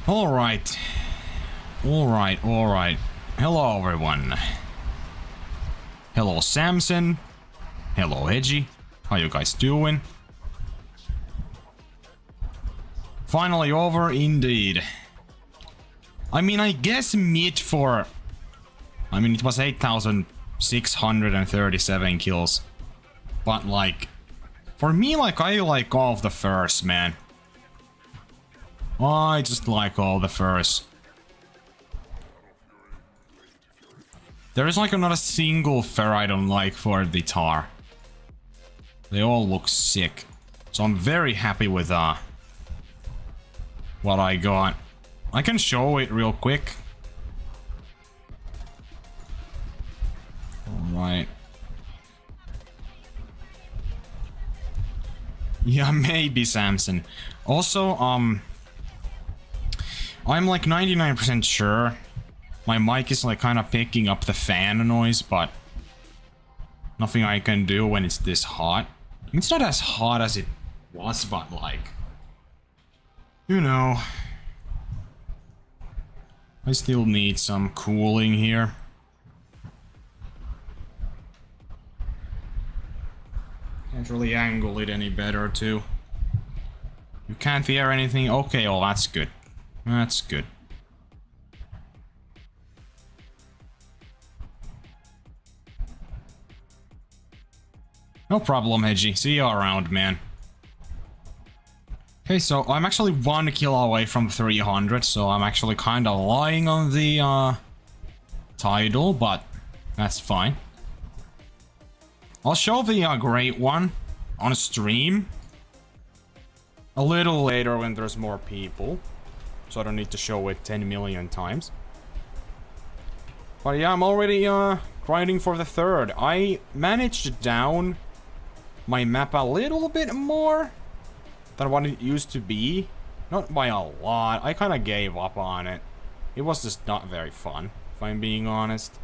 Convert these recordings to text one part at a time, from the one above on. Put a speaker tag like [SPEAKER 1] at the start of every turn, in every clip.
[SPEAKER 1] Alright. Alright. Hello everyone. Hello Samson. Hello Edgy. How you guys doing? Finally over indeed. I mean, I guess mid for... I mean, it was 8,637 kills. But like... For me, like, I like all of the first, man. I just like all the first. There is like not a single fur I don't like for the tar. They all look sick. So I'm very happy with what I got. I can show it real quick. Alright. Yeah, maybe Samson. Also, I'm like 99% sure my mic is like kind of picking up the fan noise, but nothing I can do when it's this hot. It's not as hot as it was, but like, you know, I still need some cooling here. Can't really angle it any better too. You can't hear anything? Okay, well that's good. That's good. No problem, Hedgie. See you around, man. Okay, so I'm actually 1 kill away from 300, so I'm actually kind of lying on the title, but that's fine. I'll show the great one on stream a little later when there's more people. So I don't need to show it 10 million times. But yeah, I'm already grinding for the third. I managed down my map a little bit more than what it used to be. Not by a lot. I kind of gave up on it. It was just not very fun, if I'm being honest.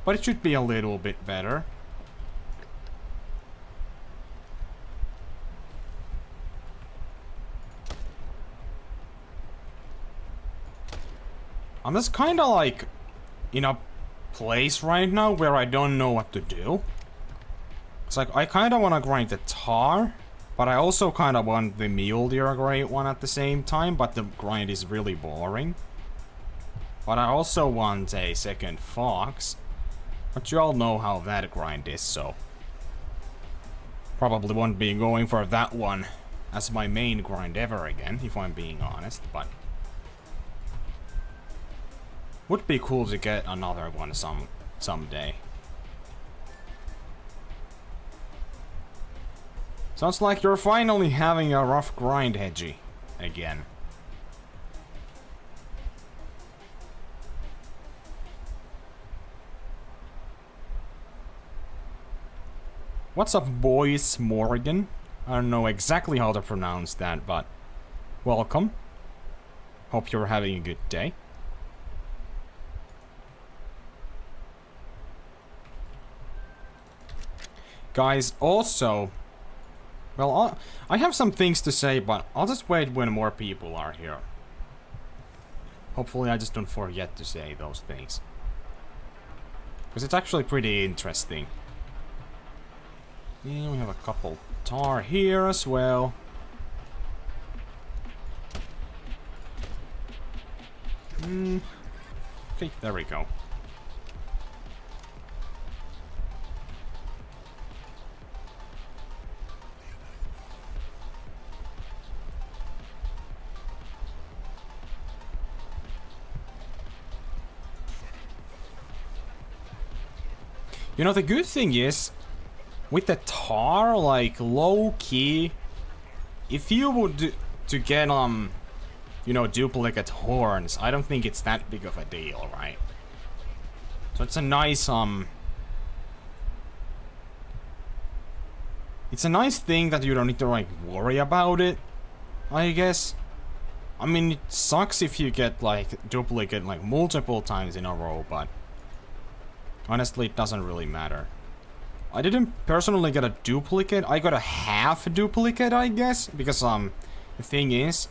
[SPEAKER 1] But it should be a little bit better. I'm just kind of like in a place right now where I don't know what to do. It's like I kind of want to grind the tar, but I also kind of want the Mule Deer Grind one at the same time, but the grind is really boring. But I also want a second fox, but you all know how that grind is, so probably won't be going for that one as my main grind ever again, if I'm being honest, but would be cool to get another one someday. Sounds like you're finally having a rough grind, Hedgie, again. What's up, boys, Morgan? I don't know exactly how to pronounce that, but welcome. Hope you're having a good day. Guys, also, well, I have some things to say, but I'll just wait when more people are here. Hopefully I just don't forget to say those things. Because it's actually pretty interesting. Yeah, we have a couple tar here as well. Okay, there we go. You know, the good thing is, with the tar, like, low-key, if you would to get, you know, duplicate horns, I don't think it's that big of a deal, right? So it's a nice, it's a nice thing that you don't need to, like, worry about it, I guess. I mean, it sucks if you get, like, duplicate, like, multiple times in a row, but honestly, it doesn't really matter. I didn't personally get a duplicate. I got a half duplicate, I guess, because the thing is,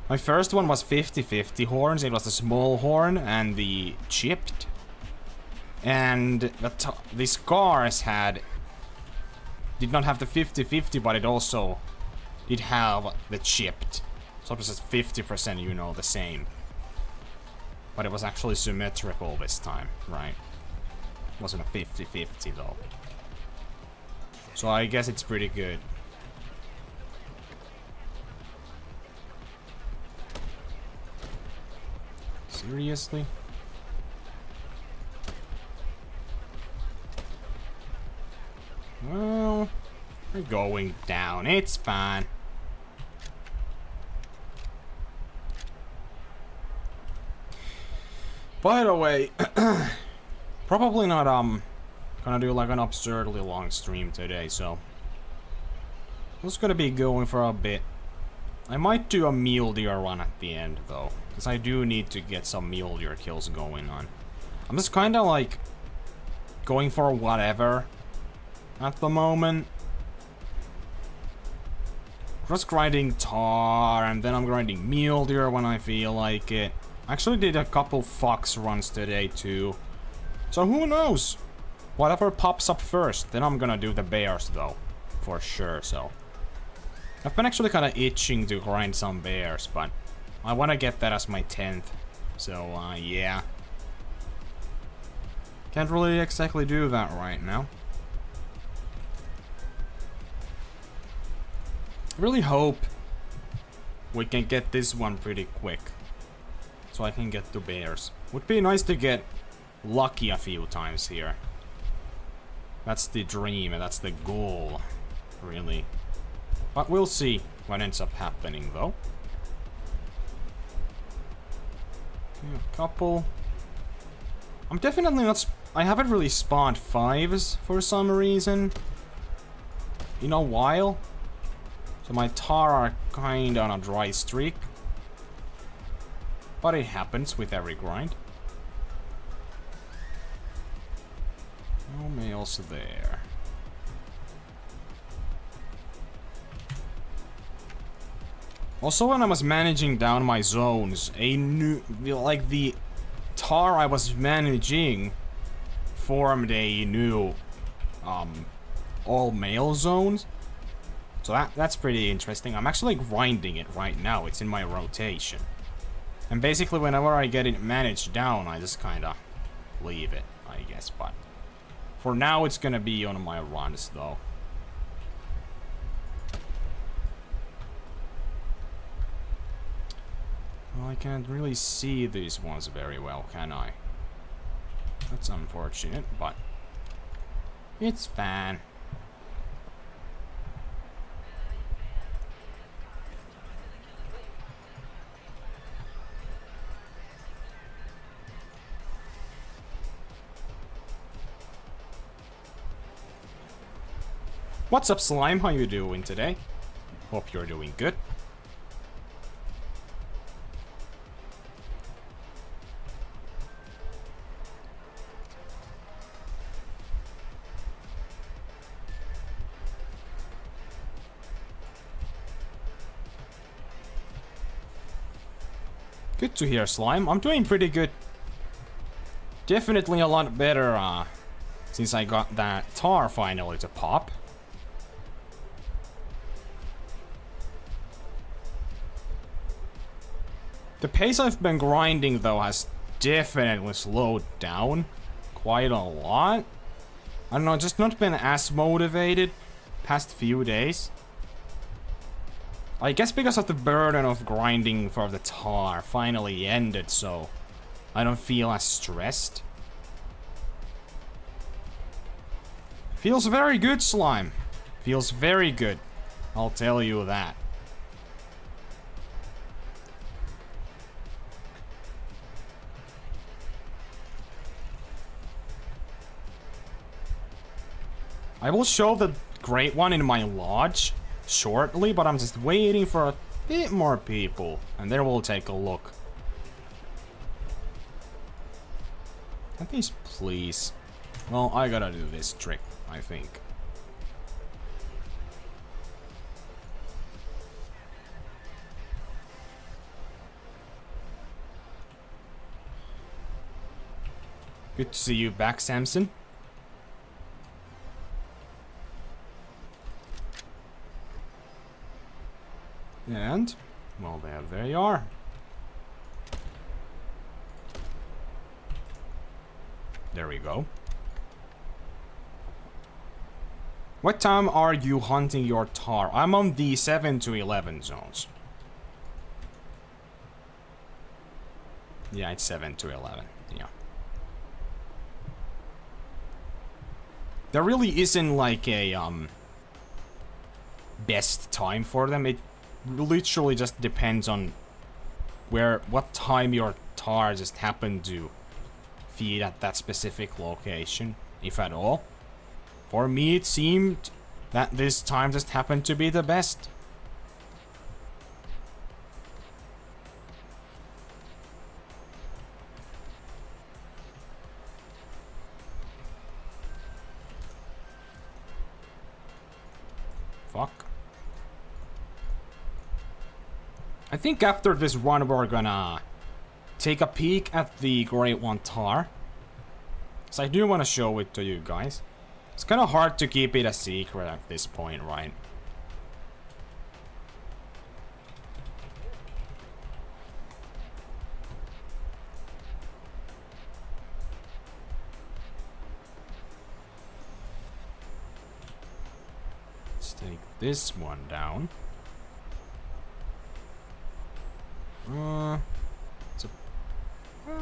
[SPEAKER 1] My first one was 50-50 horns. It was the small horn and the chipped. And the scars did not have the 50-50, but it also did have the chipped. So it was just 50%, you know, the same. But it was actually symmetrical this time, right? It wasn't a 50-50 though. So I guess it's pretty good. Seriously? Well, we're going down. It's fine. By the way, probably not gonna do like an absurdly long stream today, so it's gonna be going for a bit. I might do a mule deer run at the end though, because I do need to get some mule deer kills going on. I'm just kind of like going for whatever at the moment. Just grinding tar, and then I'm grinding mule deer when I feel like it. I actually did a couple fox runs today too. So who knows? Whatever pops up first. Then I'm gonna do the bears though. For sure, so. I've been actually kind of itching to grind some bears, but I want to get that as my 10th. So, yeah. Can't really exactly do that right now. I really hope we can get this one pretty quick. So I can get to bears. Would be nice to get lucky a few times here. That's the dream, and that's the goal, really. But we'll see what ends up happening, though. A couple. I'm definitely not... I haven't really spawned 5s for some reason in a while. So my tar are kinda on a dry streak. But it happens with every grind. No males there. Also, when I was managing down my zones, like the tar I was managing formed a new all male zones. So that's pretty interesting. I'm actually grinding it right now. It's in my rotation. And basically, whenever I get it managed down, I just kind of leave it, I guess. But for now, it's going to be on my runs, though. Well, I can't really see these ones very well, can I? That's unfortunate, but it's fine. What's up, Slime? How you doing today? Hope you're doing good. Good to hear, Slime. I'm doing pretty good. Definitely a lot better since I got that tar finally to pop. The pace I've been grinding, though, has definitely slowed down quite a lot. I don't know, just not been as motivated past few days. I guess because of the burden of grinding for the tar finally ended, so I don't feel as stressed. Feels very good, Slime. Feels very good. I'll tell you that. I will show the great one in my lodge shortly, but I'm just waiting for a bit more people, and then we'll take a look. At least, please. Well, I gotta do this trick, I think. Good to see you back, Samson. And, well, there they are. There we go. What time are you hunting your tar? I'm on the 7 to 11 zones. Yeah, it's 7 to 11. Yeah. There really isn't like a best time for them. It literally just depends on what time your tar just happened to feed at that specific location, if at all. For me, it seemed that this time just happened to be the best. Fuck. I think after this run, we're gonna take a peek at the Great One Tar. So I do want to show it to you guys. It's kind of hard to keep it a secret at this point, right? Let's take this one down.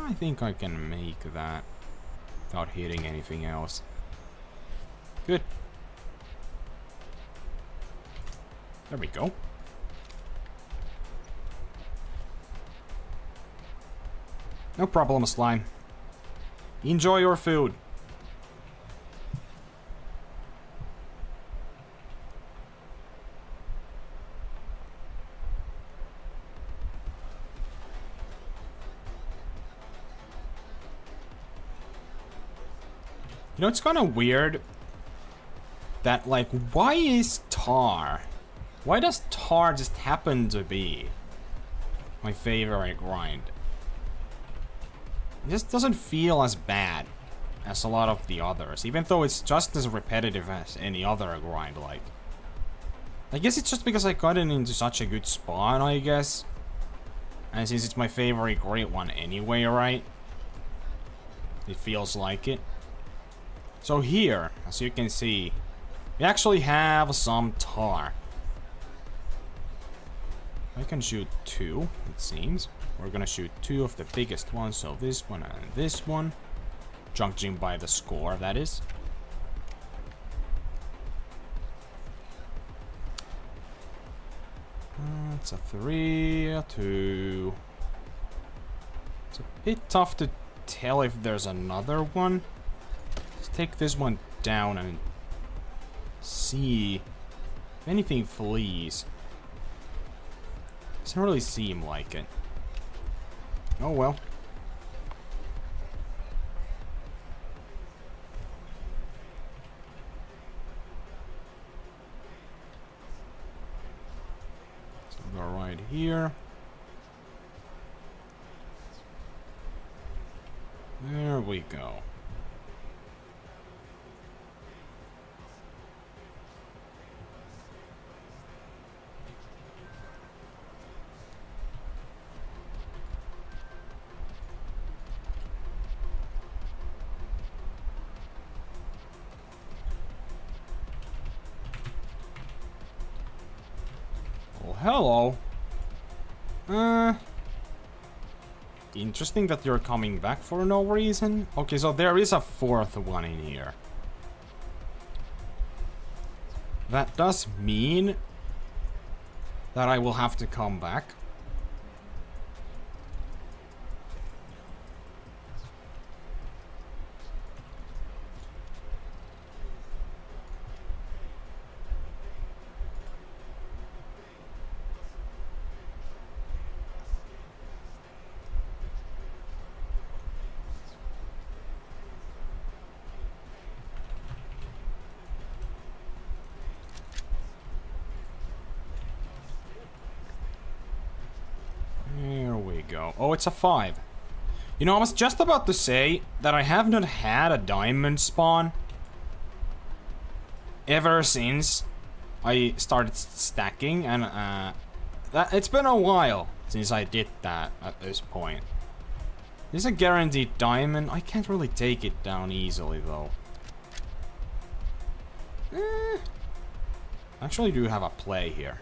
[SPEAKER 1] I think I can make that without hitting anything else. Good. There we go. No problem, slime. Enjoy your food. You know, it's kind of weird that, like, why does tar just happen to be my favorite grind? It just doesn't feel as bad as a lot of the others, even though it's just as repetitive as any other grind. Like, I guess it's just because I got it into such a good spawn, I guess. And since it's my favorite great one anyway, right? It feels like it. So here, as you can see, we actually have some tar. I can shoot 2, it seems. We're gonna shoot 2 of the biggest ones, so this one and this one. Judging by the score, that is. It's a 3, a 2. It's a bit tough to tell if there's another one. Let's take this one down and see if anything flees. Doesn't really seem like it. Oh well. So go right here. There we go. Hello. Interesting that you're coming back for no reason. Okay, so there is a 4th one in here. That does mean that I will have to come back. There we go. Oh, it's a 5. You know, I was just about to say that I have not had a diamond spawn ever since I started stacking, and it's been a while since I did that at this point. This is a guaranteed diamond. I can't really take it down easily though. Actually do have a play here.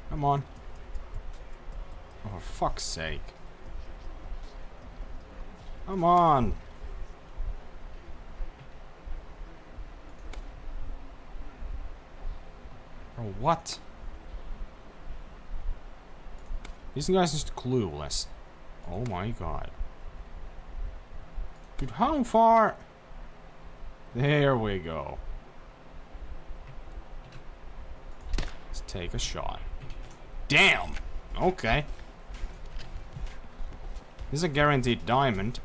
[SPEAKER 1] Come on. Oh, for fuck's sake. Come on. Or what? These guys are just clueless. Oh my god. Dude, how far? There we go. Let's take a shot. Damn! Okay. This is a guaranteed diamond.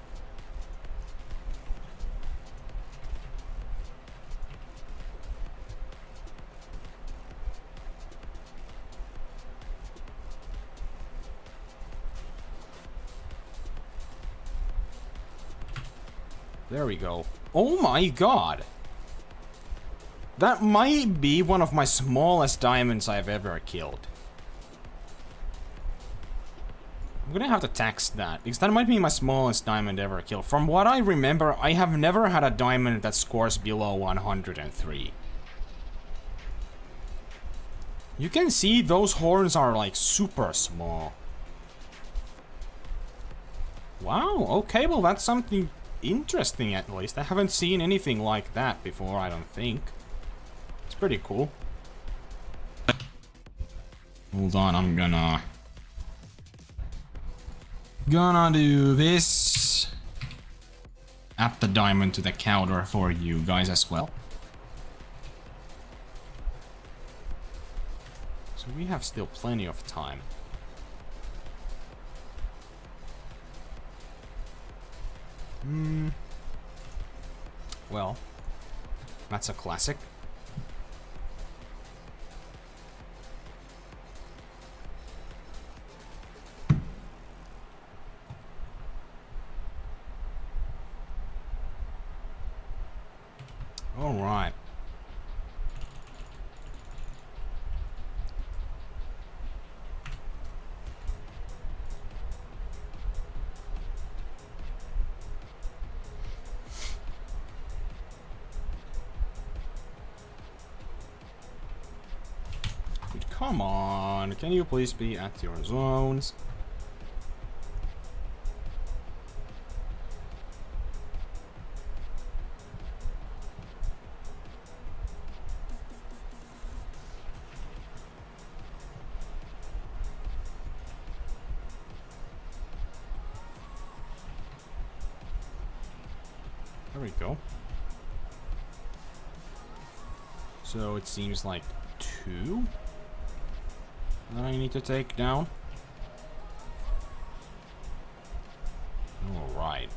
[SPEAKER 1] There we go. Oh my god! That might be one of my smallest diamonds I've ever killed. I'm gonna have to text that, because that might be my smallest diamond ever killed. From what I remember, I have never had a diamond that scores below 103. You can see those horns are like super small. Wow, okay, well that's something interesting at least. I haven't seen anything like that before, I don't think. It's pretty cool. Hold on, I'm gonna do this. Add the diamond to the counter for you guys as well. So we have still plenty of time. Well, that's a classic. All right. Come on, can you please be at your zones? There we go. So it seems like 2 that I need to take down. Alright.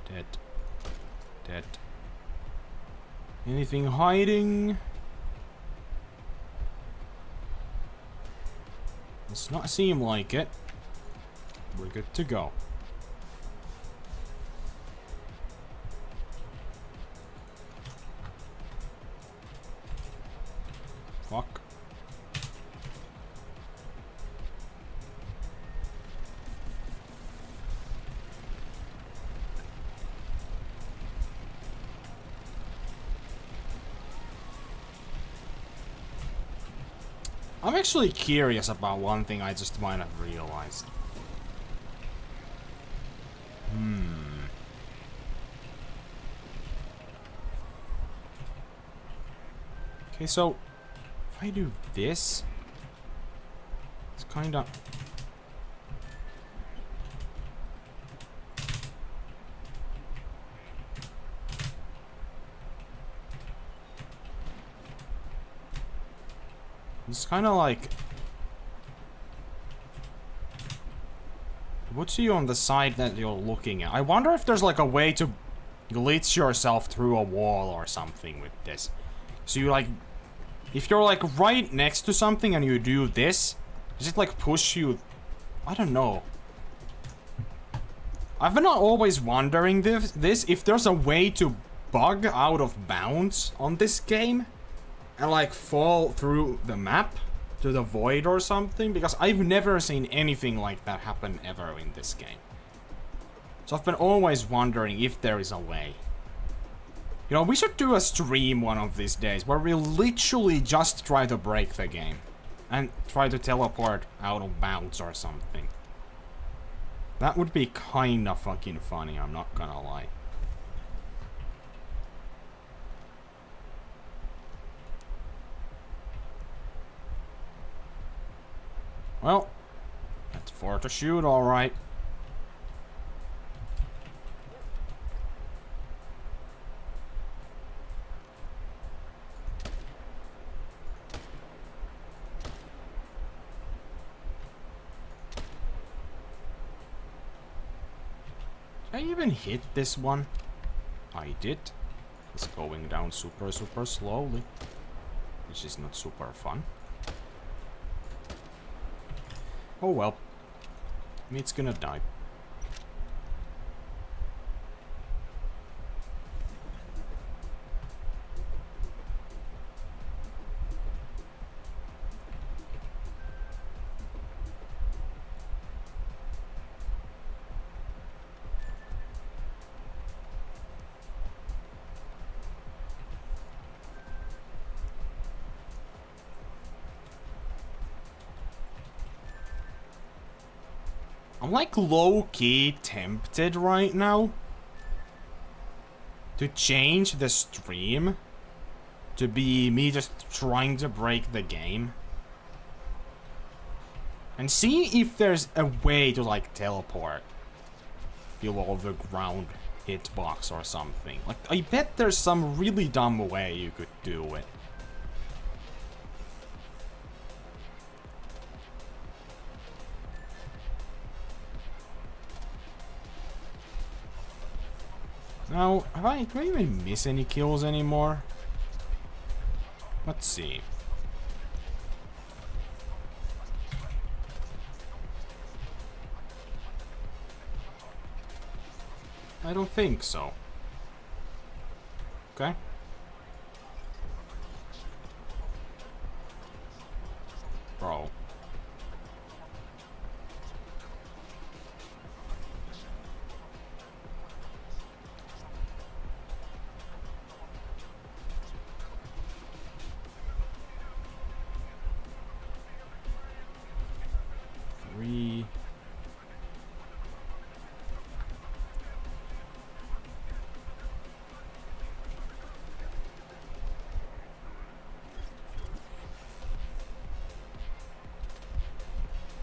[SPEAKER 1] Dead. Dead. Anything hiding? Does not seem like it. We're good to go. Fuck. I'm actually curious about one thing I just might have realized. Okay, so if I do this, it's kind of... It's kind of like... It puts you on the side that you're looking at. I wonder if there's like a way to glitch yourself through a wall or something with this. So you like If you're like right next to something and you do this, does it like push you? I don't know. I've been always wondering this if there's a way to bug out of bounds on this game and like fall through the map to the void or something, because I've never seen anything like that happen ever in this game. So I've been always wondering if there is a way. You know, we should do a stream one of these days where we literally just try to break the game and try to teleport out of bounds or something. That would be kinda fucking funny, I'm not gonna lie. Well, that's for to shoot, alright. Did I even hit this one? I did. It's going down super slowly, which is not super fun. Oh well. It's gonna die. I'm like low-key tempted right now to change the stream to be me just trying to break the game and see if there's a way to like teleport below the ground hitbox or something. Like, I bet there's some really dumb way you could do it. Now, do I even miss any kills anymore? Let's see. I don't think so. Okay. Bro.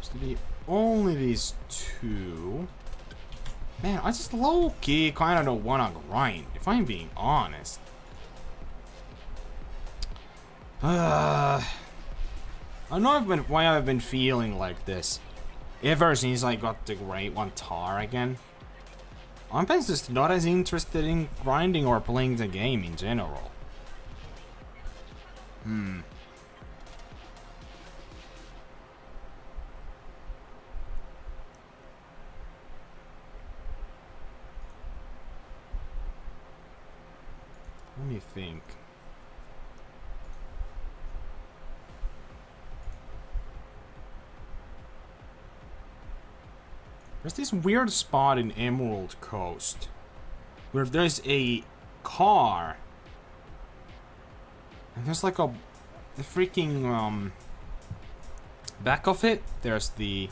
[SPEAKER 1] To be only these two. Man, I just low-key kind of don't want to grind, if I'm being honest. I know why I've been feeling like this ever since I got the Great One Tar again. I'm just not as interested in grinding or playing the game in general. Let me think. There's this weird spot in Emerald Coast where there's a car and there's like the freaking back of it, there's the,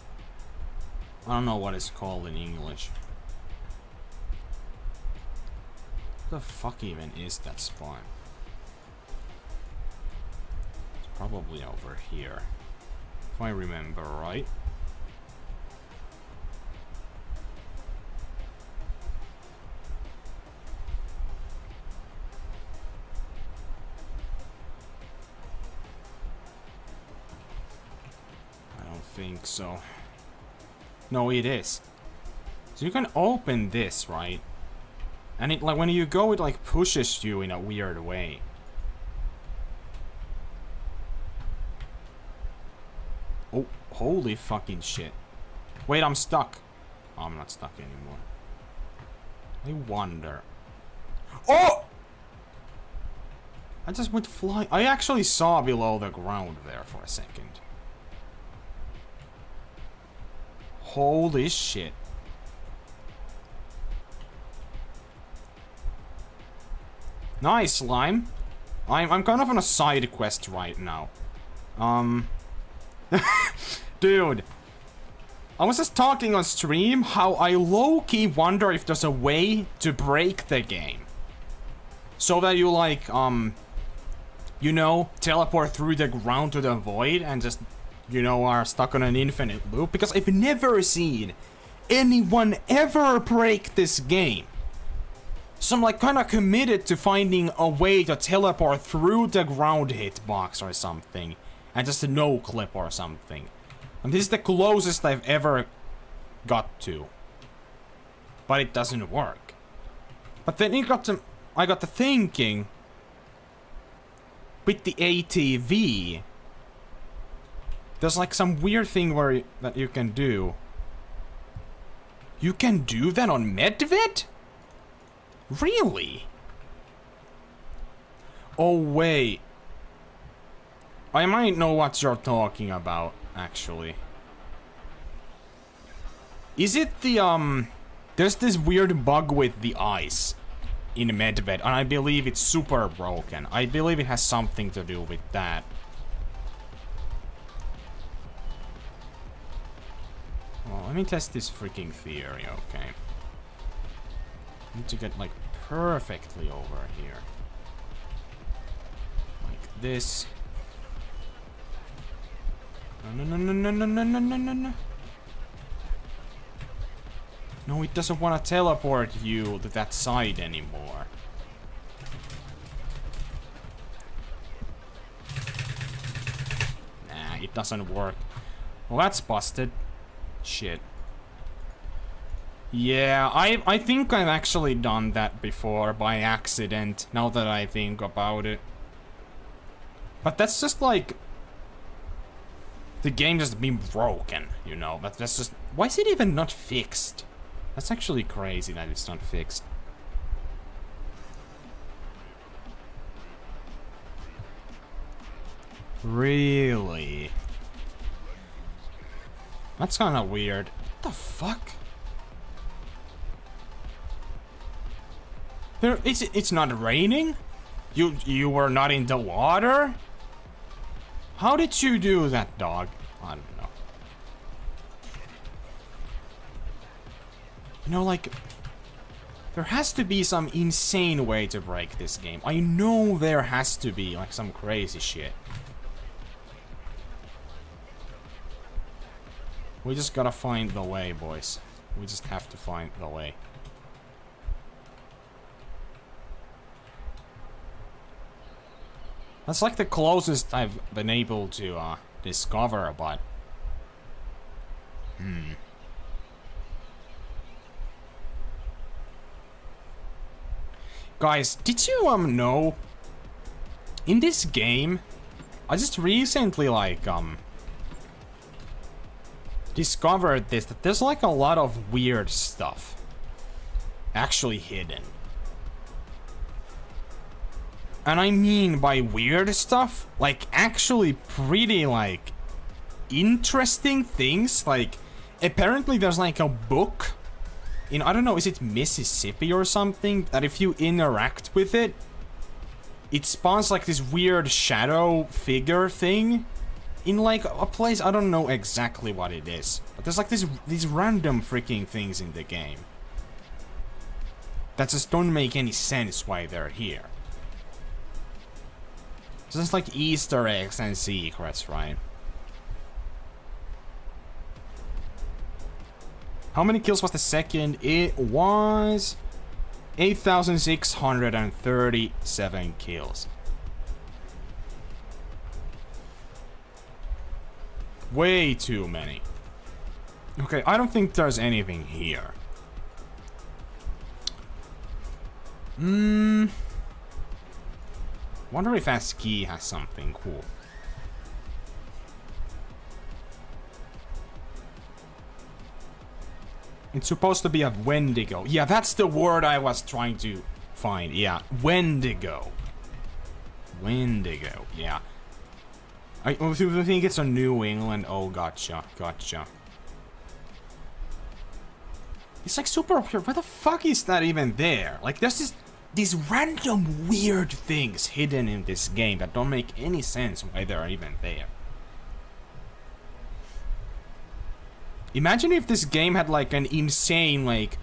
[SPEAKER 1] I don't know what it's called in English. What the fuck even is that spot? It's probably over here, if I remember right. I don't think so. No, it is. So you can open this, right? And it, like, when you go, it like pushes you in a weird way. Holy fucking shit. Wait, I'm stuck. Oh, I'm not stuck anymore. I wonder. Oh! I just went flying. I actually saw below the ground there for a second. Holy shit. Nice, Slime. I'm kind of on a side quest right now. Dude. I was just talking on stream how I low-key wonder if there's a way to break the game. So that you like, you know, teleport through the ground to the void and just, you know, are stuck on an infinite loop. Because I've never seen anyone ever break this game. So I'm like kind of committed to finding a way to teleport through the ground hitbox or something. And just a no clip or something. And this is the closest I've ever got to. But it doesn't work. But then I got to thinking, with the ATV, there's like some weird thing where that you can do. You can do that on Medved? Really? Oh wait. I might know what you're talking about, actually. Is it the there's this weird bug with the ice in Medved, and I believe it's super broken. I believe it has something to do with that. Well, let me test this freaking theory, okay. I need to get like perfectly over here. Like this. No, no, no, no, no, no, no, no, no, no. No, it doesn't want to teleport you to that side anymore. Nah, it doesn't work. Well, that's busted. Shit. Yeah, I think I've actually done that before by accident, now that I think about it. But that's just like... the game just being broken, you know? That's just... why is it even not fixed? That's actually crazy that it's not fixed. Really? That's kind of weird. What the fuck? It's not raining? You were not in the water? How did you do that, dog? I don't know. You know, like, there has to be some insane way to break this game. I know there has to be, like, some crazy shit. We just gotta find the way, boys. We just have to find the way. That's like the closest I've been able to discover, but... Guys, did you know, in this game, I just recently like discovered this, that there's like a lot of weird stuff actually hidden. And I mean by weird stuff, like actually pretty like interesting things. Like apparently there's like a book in, I don't know, is it Mississippi or something, that if you interact with it, it spawns like this weird shadow figure thing in like a place. I don't know exactly what it is, but there's like these random freaking things in the game that just don't make any sense why they're here. So it's like Easter eggs and secrets, right? How many kills was the second? It was 8,637 kills. Way too many. Okay, I don't think there's anything here. Wonder if that ski has something cool. It's supposed to be a Wendigo. Yeah, that's the word I was trying to find. Yeah, Wendigo. Wendigo, yeah. I think it's a New England. Oh, gotcha, gotcha. It's like super weird. Why the fuck is that even there? Like, there's these random weird things hidden in this game that don't make any sense why they're even there. Imagine if this game had like an insane like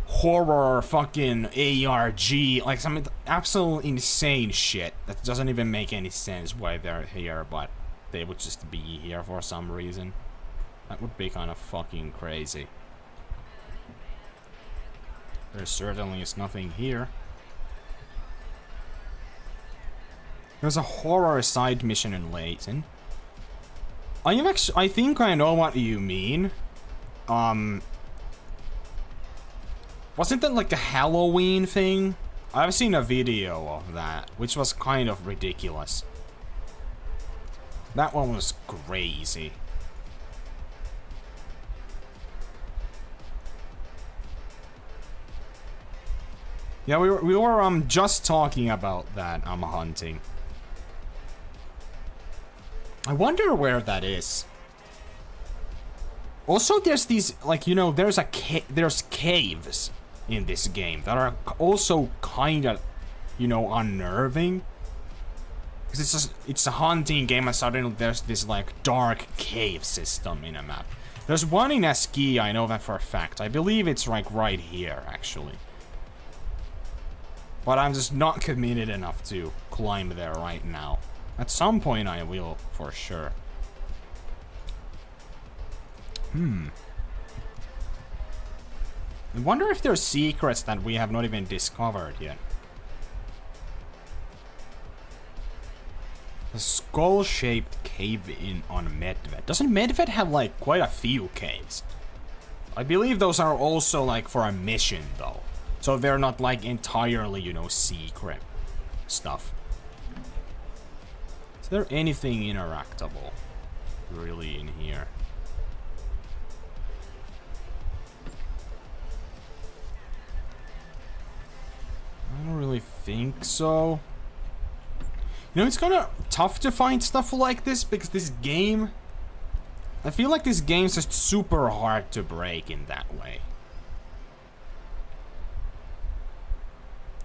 [SPEAKER 1] horror fucking ARG, like some absolute insane shit that doesn't even make any sense why they're here, but they would just be here for some reason. That would be kind of fucking crazy. There certainly is nothing here. There's a horror side mission in Layton. I think I know what you mean. Wasn't that like a Halloween thing? I've seen a video of that, which was kind of ridiculous. That one was crazy. Yeah, we were just talking about that hunting. I wonder where that is. Also, there's these, like, you know, there's caves in this game that are also kind of, you know, unnerving. Because it's a hunting game and suddenly there's this, like, dark cave system in a map. There's one in Ski, I know that for a fact. I believe it's, like, right here, actually. But I'm just not committed enough to climb there right now. At some point I will, for sure. I wonder if there's secrets that we have not even discovered yet. The skull-shaped cave on Medved. Doesn't Medved have, like, quite a few caves? I believe those are also, like, for a mission, though. So they're not, like, entirely, you know, secret stuff. Is there anything interactable really in here? I don't really think so. You know, it's kind of tough to find stuff like this because this game... I feel like this game's just super hard to break in that way.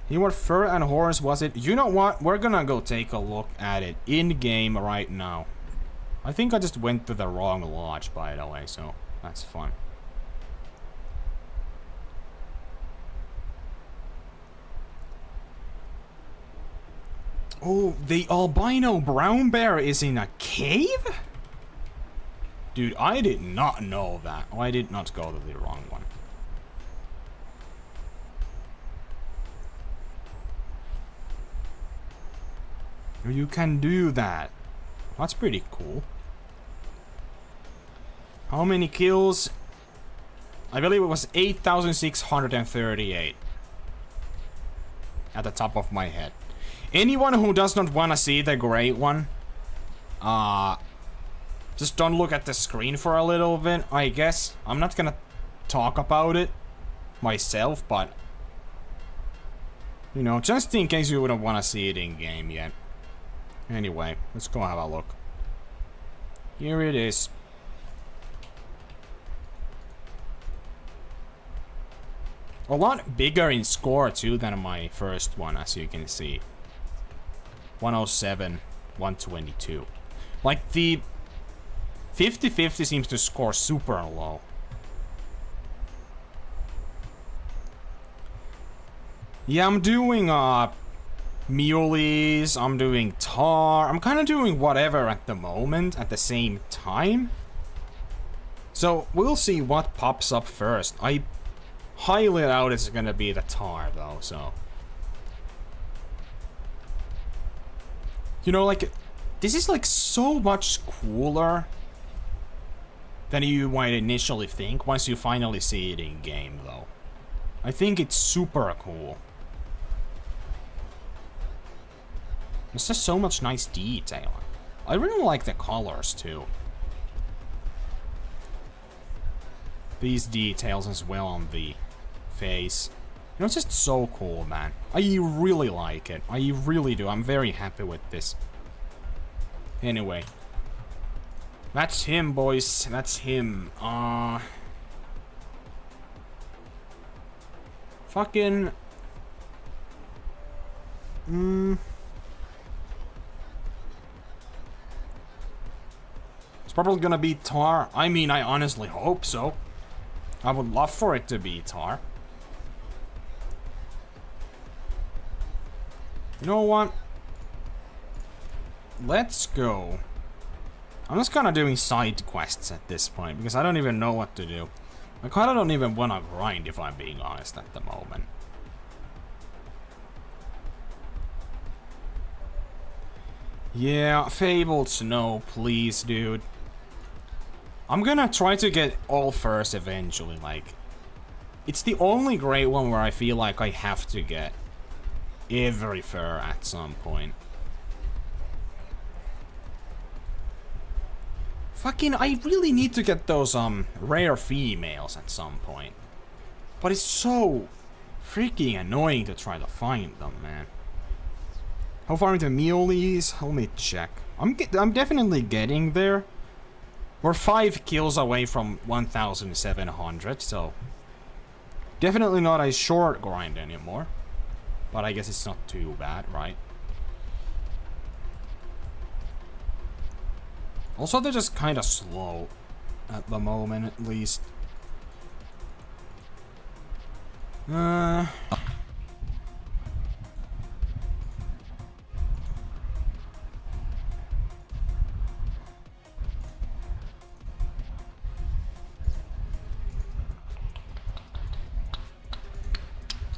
[SPEAKER 1] You know what fur and horse was it? You know what? We're gonna go take a look at it in-game right now. I think I just went to the wrong lodge, by the way, so that's fun. Oh, the albino brown bear is in a cave? Dude, I did not know that. I did not go to the wrong one. You can do that. That's pretty cool. How many kills? I believe it was 8,638. At the top of my head. Anyone who does not want to see the great one, just don't look at the screen for a little bit, I guess. I'm not gonna talk about it myself, but, you know, just in case you wouldn't want to see it in game yet. Anyway, let's go have a look. Here it is. A lot bigger in score too than my first one, as you can see. 107, 122. Like the 50-50 seems to score super low. Yeah, I'm doing muleys, I'm doing tar, I'm kind of doing whatever at the moment at the same time. So we'll see what pops up first. I highly doubt it's gonna be the tar though, so. You know, like, this is like so much cooler than you might initially think once you finally see it in game though. I think it's super cool. There's just so much nice detail. I really like the colors too. these details as well on the face. You know, it's just so cool, man. I really like it. I really do. I'm very happy with this. Anyway. That's him, boys. That's him. Fucking... It's probably gonna be Tar. I mean, I honestly hope so. I would love for it to be Tar. You know what? Let's go. I'm just kind of doing side quests at this point because I don't even know what to do. I kind of don't even want to grind, if I'm being honest, at the moment. Yeah, Fabled Snow, please, dude. I'm gonna try to get all first eventually, like... It's the only great one where I feel like I have to get every fur at some point. Fucking, I really need to get those, rare females at some point. But it's so freaking annoying to try to find them, man. How far into Muleys? Let me check. I'm definitely getting there. We're 5 kills away from 1,700, so... Definitely not a short grind anymore. But I guess it's not too bad, right? Also, they're just kind of slow. At the moment, at least. I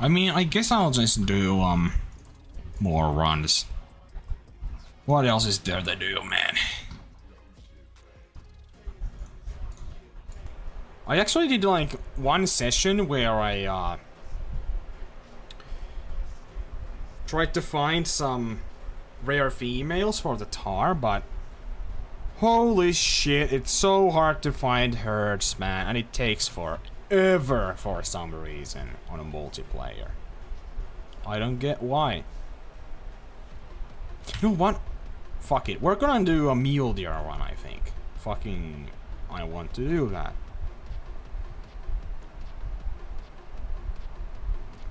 [SPEAKER 1] mean, I guess I'll just do, more runs. What else is there to do, man? I actually did, like, one session where I, tried to find some rare females for the Tar, but... Holy shit, it's so hard to find herds, man, and it takes forever for some reason on a multiplayer. I don't get why. You know what? Fuck it, we're gonna do a Mule Deer run, I think. Fucking... I want to do that.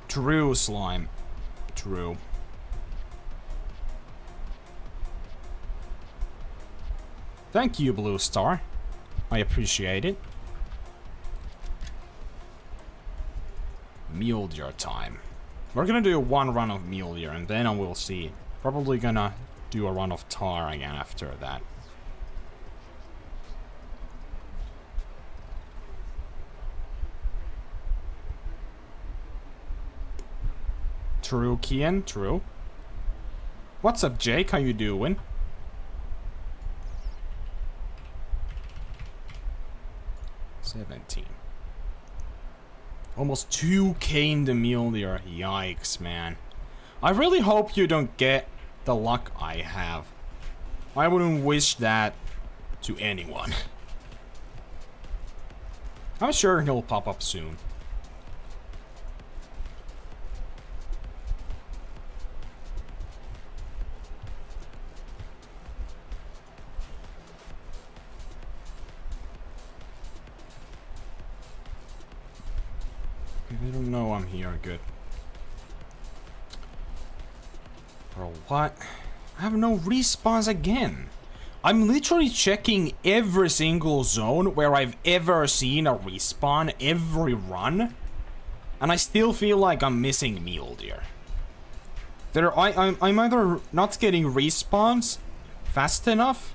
[SPEAKER 1] True, Slime. True. Thank you, Blue Star. I appreciate it. Mule Deer time. We're gonna do one run of Mule Deer and then we'll see. Probably gonna do a run of Tar again after that. True, Kian, true. What's up, Jake? How you doing? $17. Almost 2k in the Mule Deer. Yikes, man. I really hope you don't get the luck I have. I wouldn't wish that to anyone. I'm sure he'll pop up soon. They don't know I'm here, good. Bro, what? I have no respawns again. I'm literally checking every single zone where I've ever seen a respawn every run. And I still feel like I'm missing Mule Deer. I'm either not getting respawns fast enough,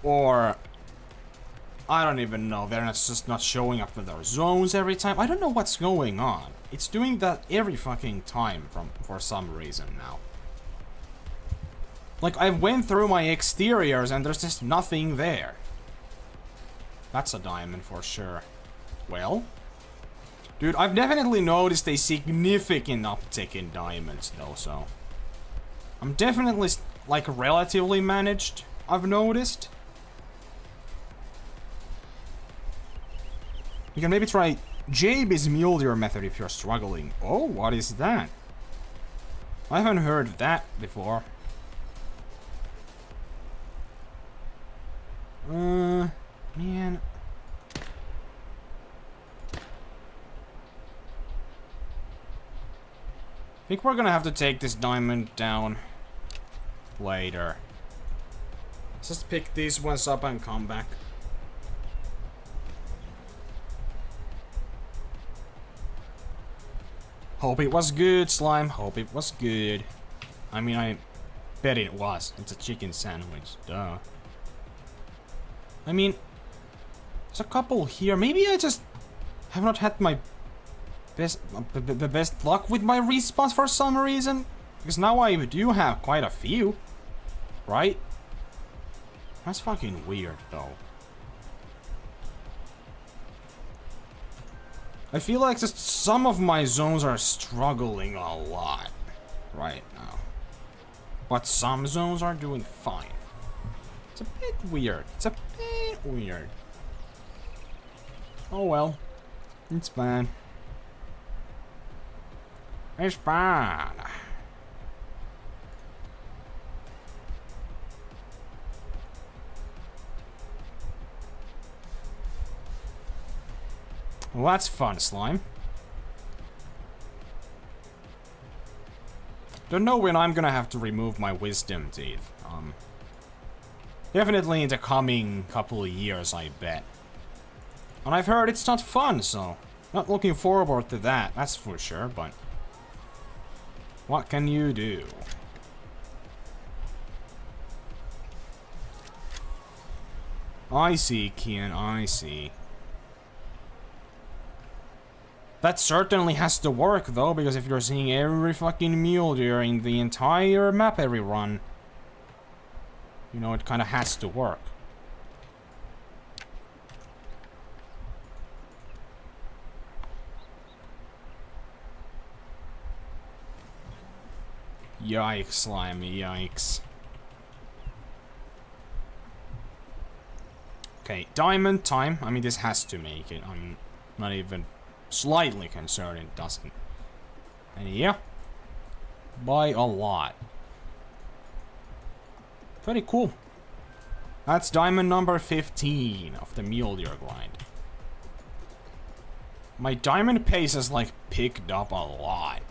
[SPEAKER 1] or I don't even know, they're just not showing up with their zones every time. I don't know what's going on. It's doing that every fucking time for some reason now. Like, I went through my exteriors and there's just nothing there. That's a diamond for sure. Well, dude, I've definitely noticed a significant uptick in diamonds though, so I'm definitely, like, relatively managed, I've noticed. You can maybe try JB's Mule Deer method if you're struggling. Oh, what is that? I haven't heard that before. Man. I think we're gonna have to take this diamond down later. Let's just pick these ones up and come back. Hope it was good, Slime. Hope it was good. I mean, I bet it was. It's a chicken sandwich. Duh. I mean, there's a couple here. Maybe I just have not had my best luck with my respawns for some reason. Because now I do have quite a few. Right? That's fucking weird, though. I feel like just some of my zones are struggling a lot right now. But some zones are doing fine. It's a bit weird. It's a bit weird. Oh well. It's fine. It's fine. Well, that's fun, Slime. Don't know when I'm gonna have to remove my wisdom teeth. Definitely in the coming couple of years, I bet. And I've heard it's not fun, so not looking forward to that, that's for sure, but what can you do? I see, Kian, I see. That certainly has to work, though, because if you're seeing every fucking mule deer in the entire map every run, you know, it kind of has to work. Yikes, Slimy, yikes. Okay, diamond time. I mean, this has to make it. I'm not even slightly concerned it doesn't. And yeah, by a lot. Pretty cool. That's diamond number 15 of the Mule Deer Grind. My diamond pace has like picked up a lot.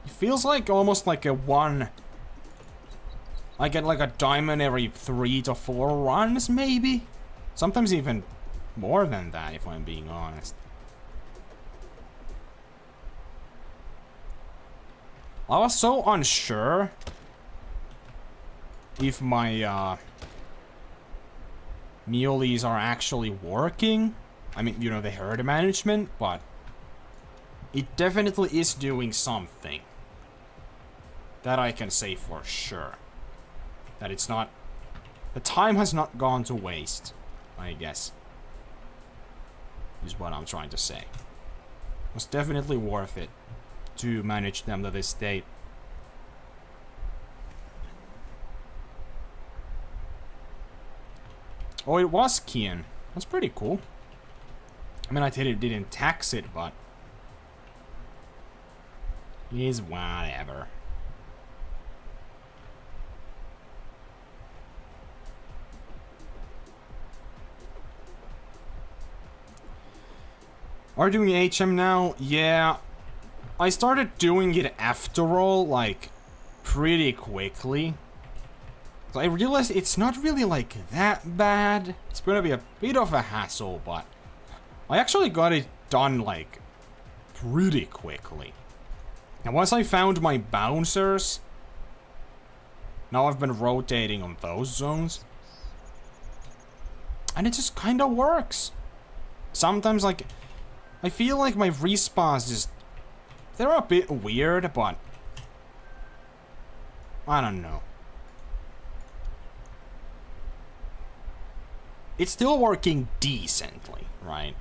[SPEAKER 1] It feels like almost like a one. I get like a diamond every 3 to 4 runs, maybe? Sometimes even more than that, if I'm being honest. I was so unsure if my muleys are actually working. I mean, you know, the herd management, but it definitely is doing something. That I can say for sure. That it's not... The time has not gone to waste, I guess. Is what I'm trying to say. It was definitely worth it to manage them to this state. Oh, it was Kian. That's pretty cool. I mean, I didn't tax it, but... Is whatever. Are you doing HM now? Yeah. I started doing it after all, like, pretty quickly. So I realized it's not really, like, that bad. It's gonna be a bit of a hassle, but I actually got it done, like, pretty quickly. And once I found my bouncers, now I've been rotating on those zones. And it just kinda works. Sometimes, like, I feel like my respawns just... They're a bit weird, but... I don't know. It's still working decently, right?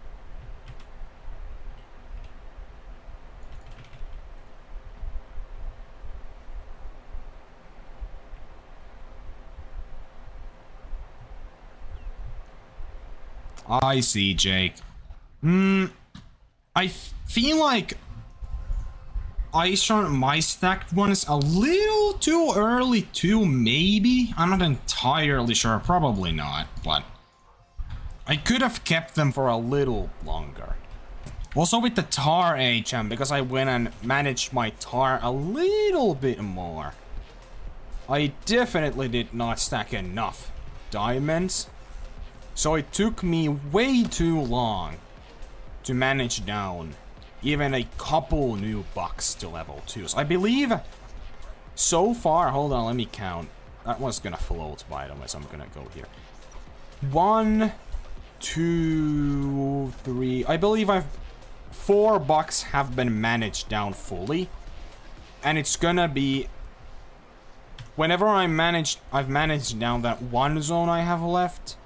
[SPEAKER 1] I see, Jake. I feel like my stacked one is a little too early too, maybe? I'm not entirely sure, probably not, but I could have kept them for a little longer. Also with the tar HM, because I went and managed my tar a little bit more. I definitely did not stack enough diamonds. So it took me way too long to manage down even a couple new bucks to level 2. So I believe so far, hold on, let me count. That one's gonna float by the way, so I'm gonna go here. 1, 2, 3. I believe 4 bucks have been managed down fully. And it's gonna be whenever I've managed down that one zone I have left,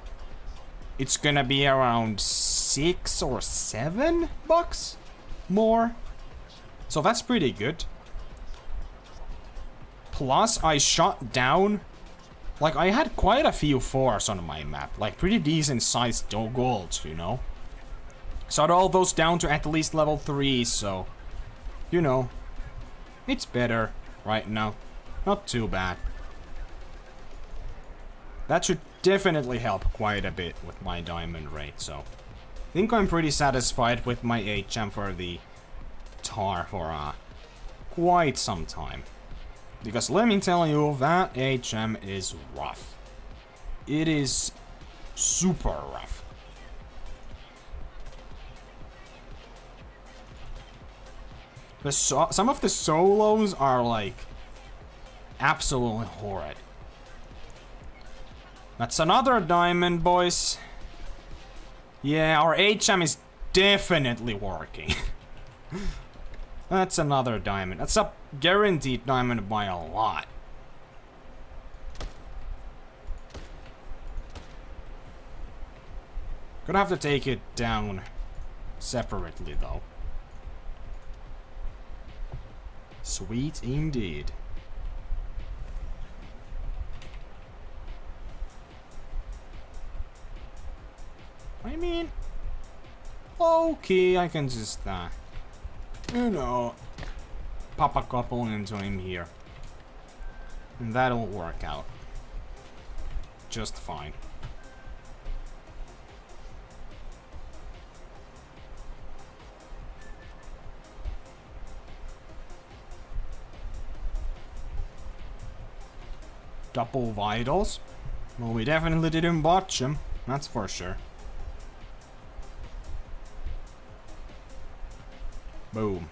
[SPEAKER 1] it's gonna be around 6 or 7 bucks more. So that's pretty good. Plus, I shot down, like, I had quite a few 4s on my map, like pretty decent sized golds, you know. Shot all those down to at least level 3, so, you know, it's better right now. Not too bad. That should definitely help quite a bit with my diamond rate, so I think I'm pretty satisfied with my HM for the tar for quite some time. Because let me tell you, that HM is rough. It is super rough. Some of the solos are like absolutely horrid. That's another diamond, boys. Yeah, our HM is definitely working. That's another diamond. That's a guaranteed diamond by a lot. Gonna have to take it down separately, though. Sweet indeed. I mean, okay, I can just, you know, pop a couple into him here. And that'll work out just fine. Double vitals. Well, we definitely didn't botch them, that's for sure. Boom.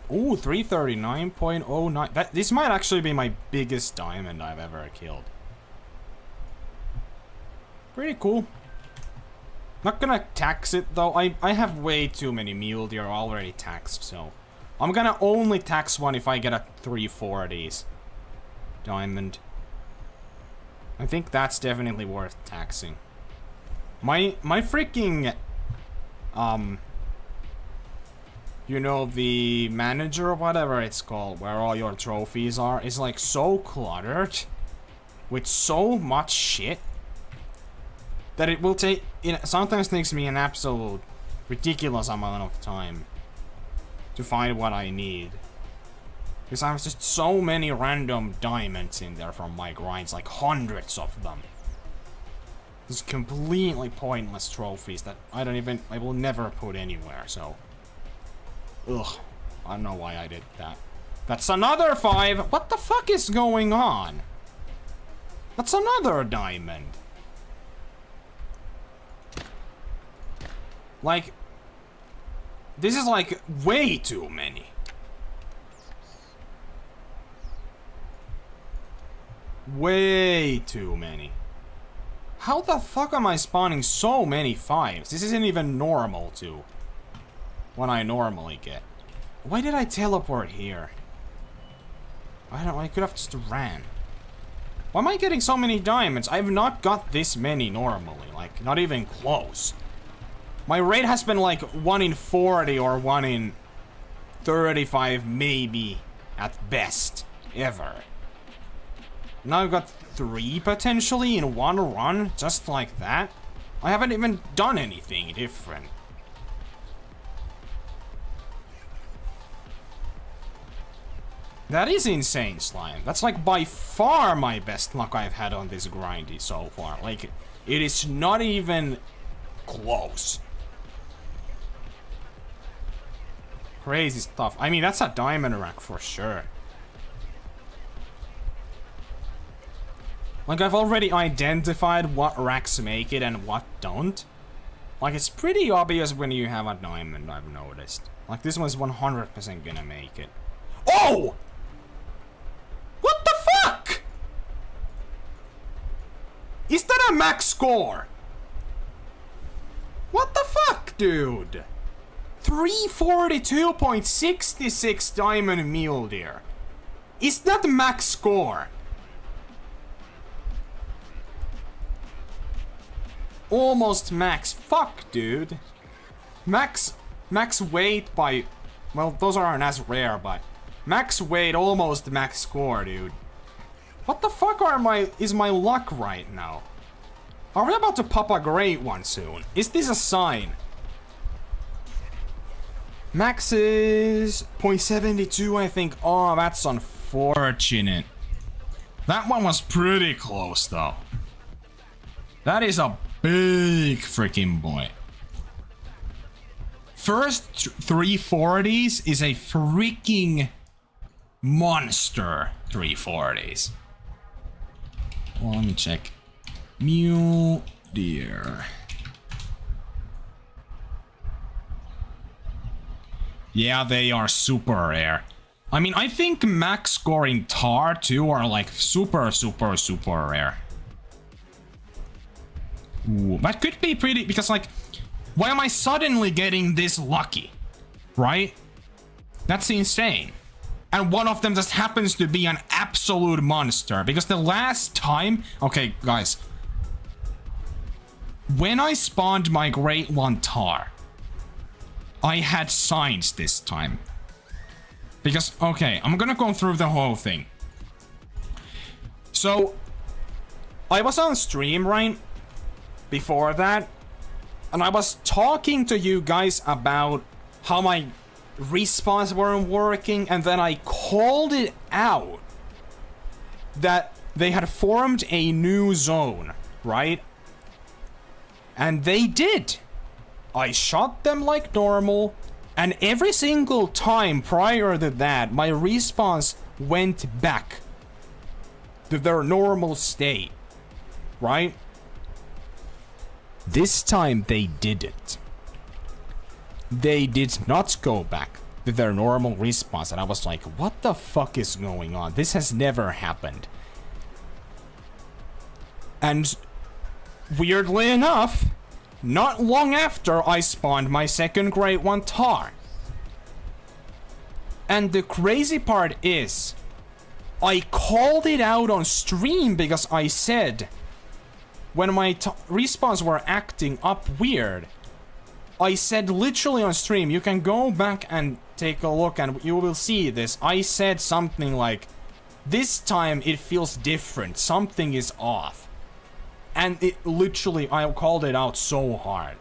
[SPEAKER 1] Ooh, 339.09. This might actually be my biggest diamond I've ever killed. Pretty cool. Not gonna tax it though. I have way too many mule deer already taxed, so I'm gonna only tax one if I get a 340s diamond. I think that's definitely worth taxing. My freaking you know, the manager or whatever it's called, where all your trophies are, is like so cluttered with so much shit that it will take, it sometimes takes me an absolute ridiculous amount of time to find what I need. Because I have just so many random diamonds in there from my grinds, like hundreds of them. Just completely pointless trophies that I will never put anywhere, so. Ugh, I don't know why I did that. That's another 5! What the fuck is going on? That's another diamond. Like, this is like way too many. Way too many. How the fuck am I spawning so many 5s? This isn't even normal to what I normally get. Why did I teleport here? I could have just ran. Why am I getting so many diamonds? I've not got this many normally, like not even close. My rate has been like 1 in 40 or 1 in 35 maybe at best ever. Now I've got 3 potentially in one run, just like that. I haven't even done anything different. That is insane, Slime. That's like by far my best luck I've had on this grindy so far. Like, it is not even close. Crazy stuff. I mean, that's a diamond rack for sure. Like, I've already identified what racks make it and what don't. Like, it's pretty obvious when you have a diamond, I've noticed. Like, this one's 100% gonna make it. Oh! What the fuck? Is that a max score? What the fuck, dude? 342.66 diamond mule deer. Is that max score? Almost max. Fuck, dude. Max weight by... Well, those aren't as rare, but... Max weight, almost max score, dude. What the fuck is my luck right now? Are we about to pop a great one soon? Is this a sign? Max is 0.72, I think. Oh, that's unfortunate. That one was pretty close, though. That is a big freaking boy. First 340s is a freaking monster 340s. Well, let me check. Mule Deer. Yeah, they are super rare. I mean, I think max score in tar too are like super rare. Ooh, that could be pretty, because like, why am I suddenly getting this lucky? Right? That's insane. And one of them just happens to be an absolute monster, because the last time... Okay, guys. When I spawned my Great One tar, I had signs this time. Because, okay, I'm gonna go through the whole thing. So, I was on stream, right? Before that. And I was talking to you guys about how my respawns weren't working. And then I called it out that they had formed a new zone, right? And they did. I shot them like normal, and every single time prior to that, my respawns went back to their normal state, right? This time they didn't. They did not go back to their normal respawns, and I was like, what the fuck is going on? This has never happened. And weirdly enough, not long after I spawned my second Great One tar. And the crazy part is, I called it out on stream because I said, when my respawns were acting up weird, I said literally on stream, you can go back and take a look and you will see this. I said something like, this time it feels different, something is off. And it literally, I called it out so hard.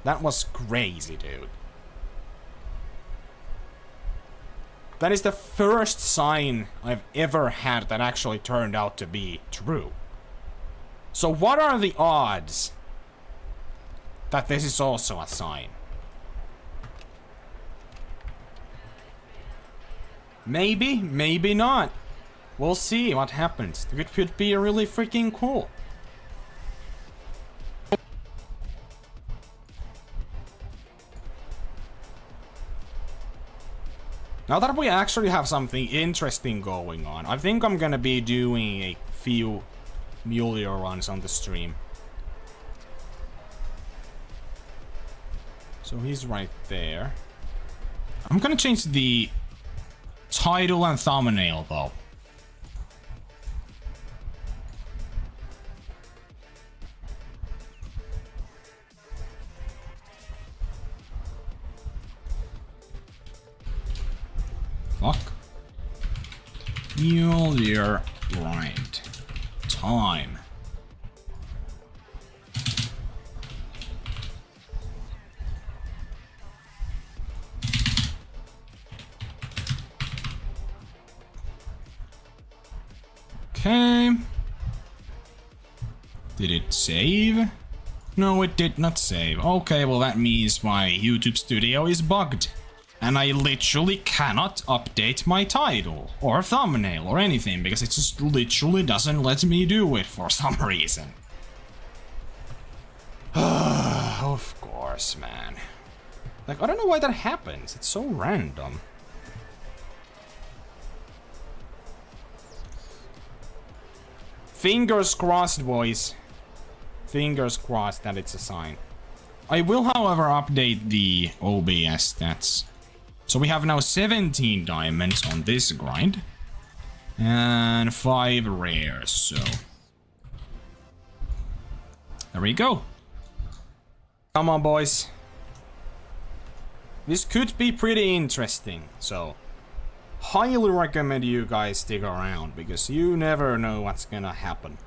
[SPEAKER 1] That was crazy, dude. That is the first sign I've ever had that actually turned out to be true. So what are the odds that this is also a sign? Maybe, maybe not. We'll see what happens. It could be really freaking cool. Now that we actually have something interesting going on, I think I'm gonna be doing a few Mule Deer runs on the stream. So he's right there. I'm gonna change the title and thumbnail though. Fuck. Mule Deer Grind Time. Okay. Did it save? No, it did not save. Okay, well that means my YouTube studio is bugged. And I literally cannot update my title or thumbnail or anything because it just literally doesn't let me do it for some reason. Of course, man. Like, I don't know why that happens. It's so random. Fingers crossed, boys. Fingers crossed that it's a sign. I will, however, update the OBS stats. So we have now 17 diamonds on this grind. And 5 rares, so... there we go. Come on, boys. This could be pretty interesting, so... highly recommend you guys stick around, because you never know what's gonna happen.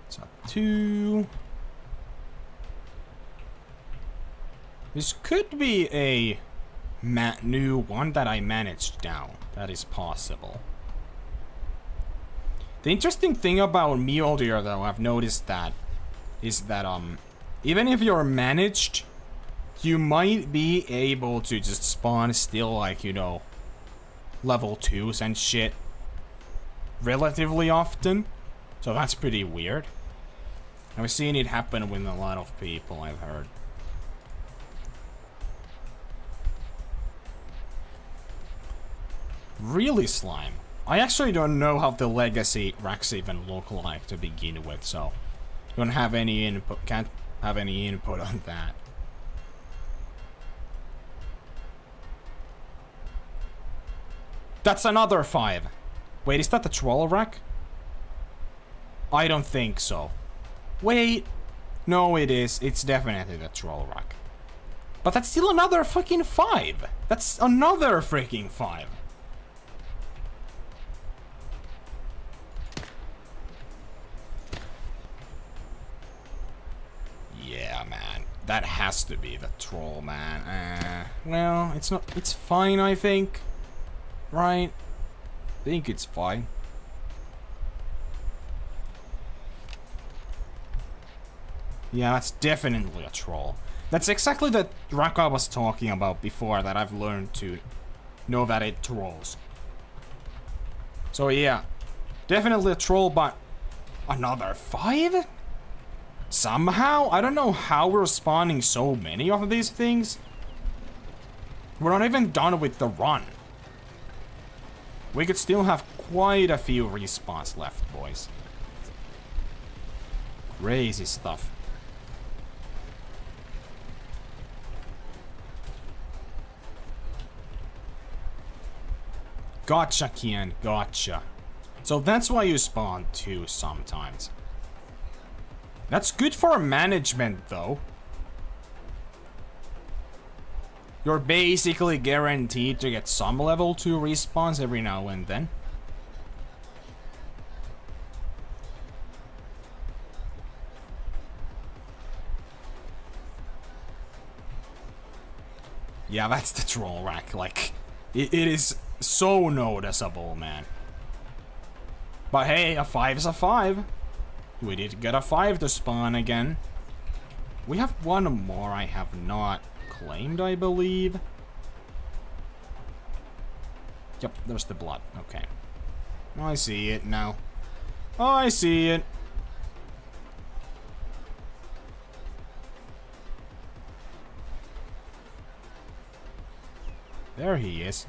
[SPEAKER 1] So, 2... this could be a new one that I managed down. That is possible. The interesting thing about Mule Deer, though, I've noticed that, is that, even if you're managed, you might be able to just spawn still, like, you know, level 2s and shit relatively often. So that's pretty weird. I've seen it happen with a lot of people, I've heard. Really, slime? I actually don't know how the legacy racks even look like to begin with, so don't have any input, can't have any input on that. That's another 5. Wait, is that the troll rack? I don't think so. Wait. No, it is. It's definitely the troll rack. But that's still another fucking 5. That's another freaking 5. Yeah, man. That has to be the troll, man. Well, it's not. It's fine, I think. Right? I think it's fine. Yeah, that's definitely a troll. That's exactly the rack I was talking about before that I've learned to know that it trolls. So yeah, definitely a troll, but another 5? Somehow? I don't know how we're spawning so many of these things. We're not even done with the run. We could still have quite a few respawns left, boys. Crazy stuff. Gotcha, Kian, gotcha. So that's why you spawn 2 sometimes. That's good for management, though. You're basically guaranteed to get some level 2 respawns every now and then. Yeah, that's the troll rack. Like, it is so noticeable, man. But hey, a 5 is a 5. We did get a 5 to spawn again. We have one more I have not claimed, I believe. Yep, there's the blood. Okay. I see it now. I see it. There he is.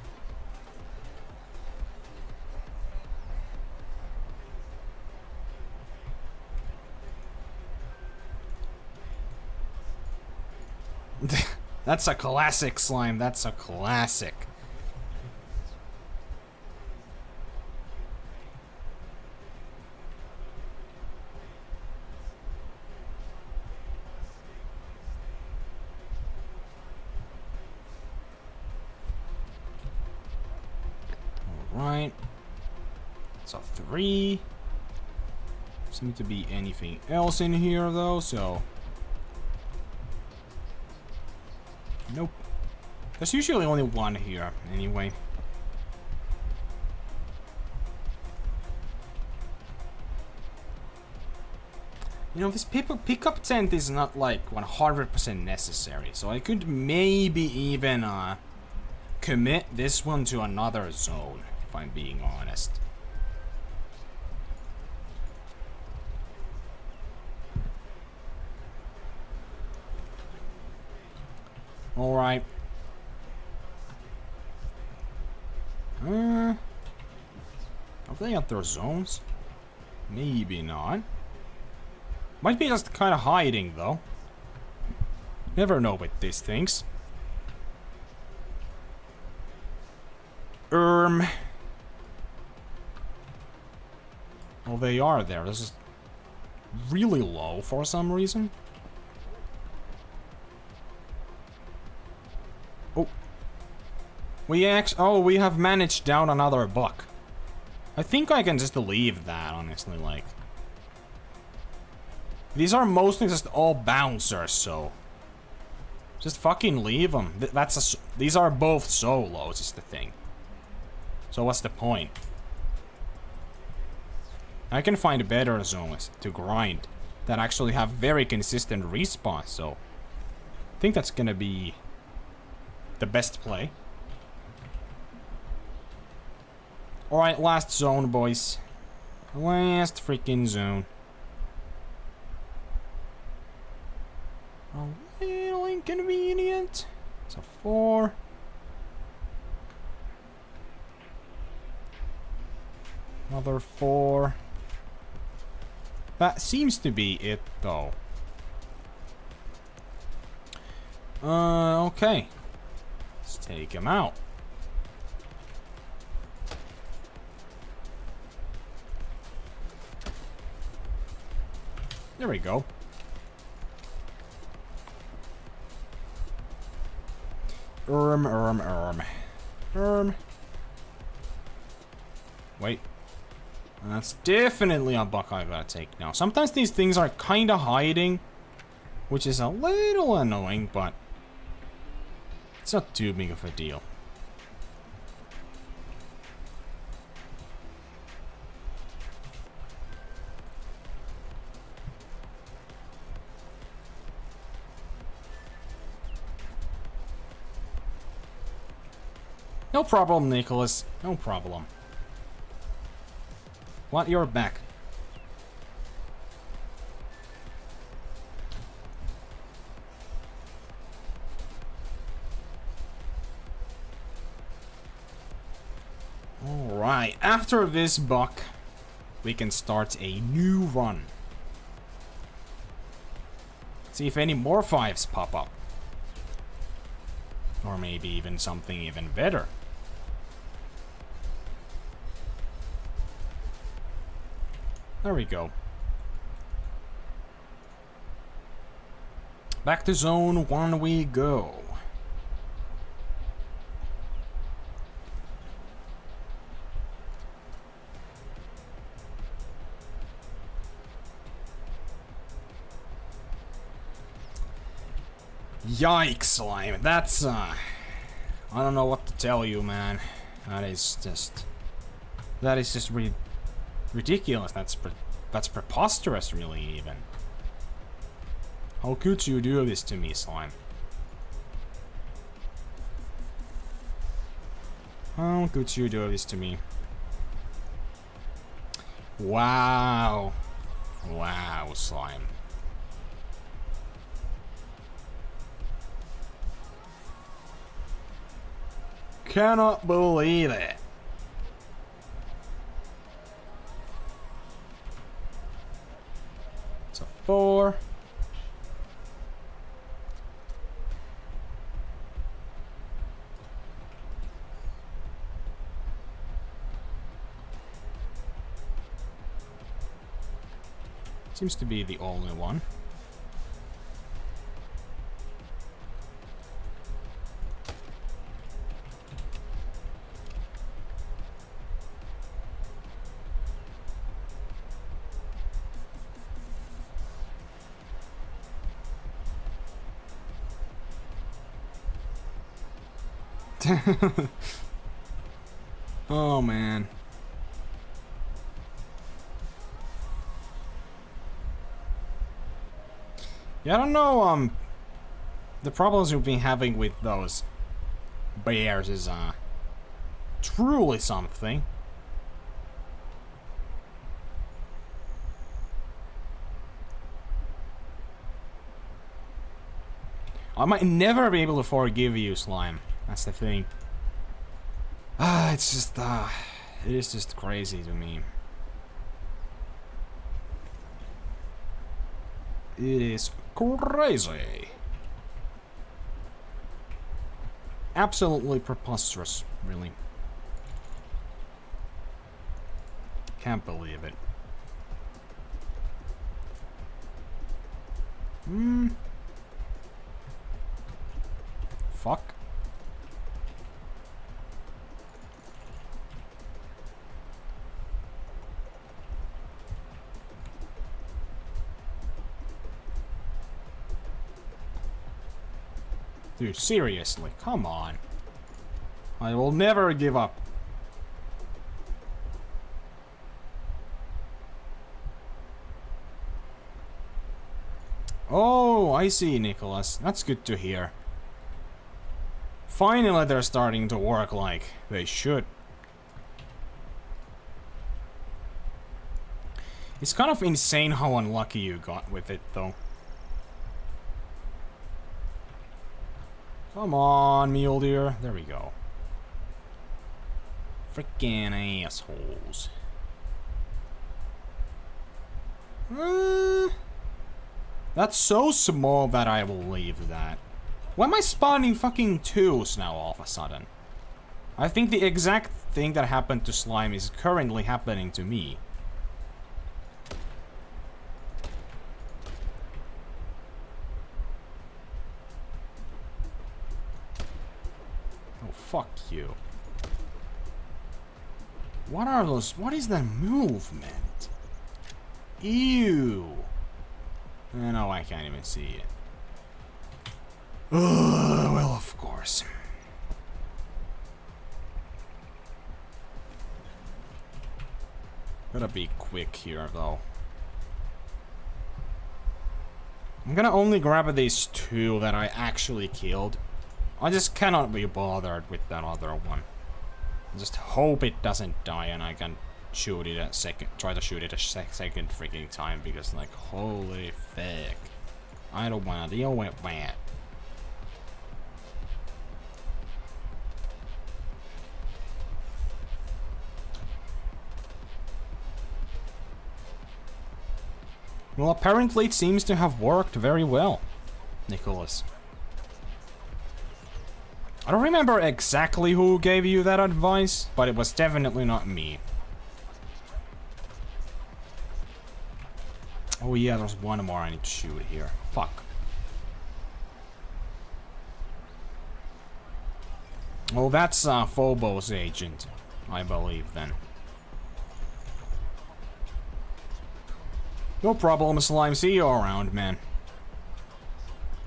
[SPEAKER 1] That's a classic, slime. That's a classic. Alright. It's a 3. Seems to be anything else in here, though, so... nope. There's usually only one here, anyway. You know, this pickup tent is not like 100% necessary, so I could maybe even commit this one to another zone, if I'm being honest. Alright. Are they at their zones? Maybe not. Might be just kind of hiding, though. Never know with these things. Oh, they are there. This is really low for some reason. Oh. We have managed down another buck. I think I can just leave that, honestly, like. These are mostly just all bouncers, so just fucking leave them. These are both solos, is the thing. So what's the point? I can find better zones to grind that actually have very consistent respawn, so I think that's gonna be the best play. Alright, last zone, boys. Last freaking zone. A little inconvenient. It's a 4. Another 4. That seems to be it, though. Okay. Let's take him out. There we go. Wait. That's definitely a buck I gotta take now. Sometimes these things are kinda hiding, which is a little annoying, but it's not too big of a deal. No problem, Nicholas. No problem. What? You're back. Alright, after this buck, we can start a new run. See if any more 5s pop up. Or maybe even something even better. There we go. Back to zone 1 we go. Yikes, Slime. That's, I don't know what to tell you, man. That is just ridiculous. That's preposterous, really, even. How could you do this to me, Slime? How could you do this to me? Wow. Wow, Slime. Cannot believe it. It's a 4. Seems to be the only one. Oh man. Yeah, I don't know, the problems we've been having with those bears is, truly something. I might never be able to forgive you, Slime. That's the thing. It's just, it is just crazy to me. It is crazy. Absolutely preposterous, really. Can't believe it. Fuck. Dude, seriously, come on. I will never give up. Oh, I see, Nicholas. That's good to hear. Finally, they're starting to work like they should. It's kind of insane how unlucky you got with it, though. Come on, Mule Deer. There we go. Frickin' assholes. That's so small that I will leave that. Why am I spawning fucking twos now all of a sudden? I think the exact thing that happened to Slime is currently happening to me. Oh, fuck you. What are those? What is that movement? Ew. No, I can't even see it. Well, of course. Gotta be quick here, though. I'm gonna only grab these two that I actually killed. I just cannot be bothered with that other one. I just hope it doesn't die and I can shoot it a second, try to shoot it a second freaking time, because like, holy fuck. I don't wanna deal with that. Well, apparently it seems to have worked very well, Nicholas. I don't remember exactly who gave you that advice, but it was definitely not me. Oh yeah, there's one more I need to shoot here. Fuck. Oh, that's Phobos agent, I believe then. No problem, Slime. See you around, man.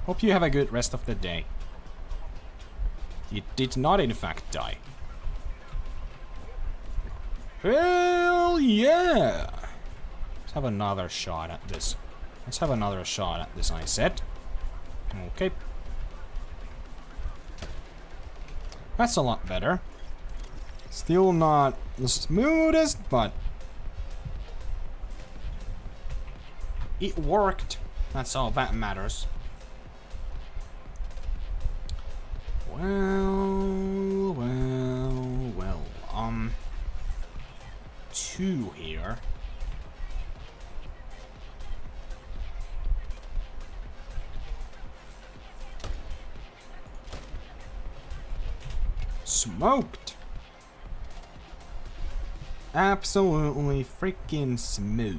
[SPEAKER 1] Hope you have a good rest of the day. It did not, in fact, die. Hell yeah! Let's have another shot at this. Let's have another shot at this, I said. Okay. That's a lot better. Still not the smoothest, but it worked. That's all that matters. Well, well, well. Two here. Smoked. Absolutely freaking smoked.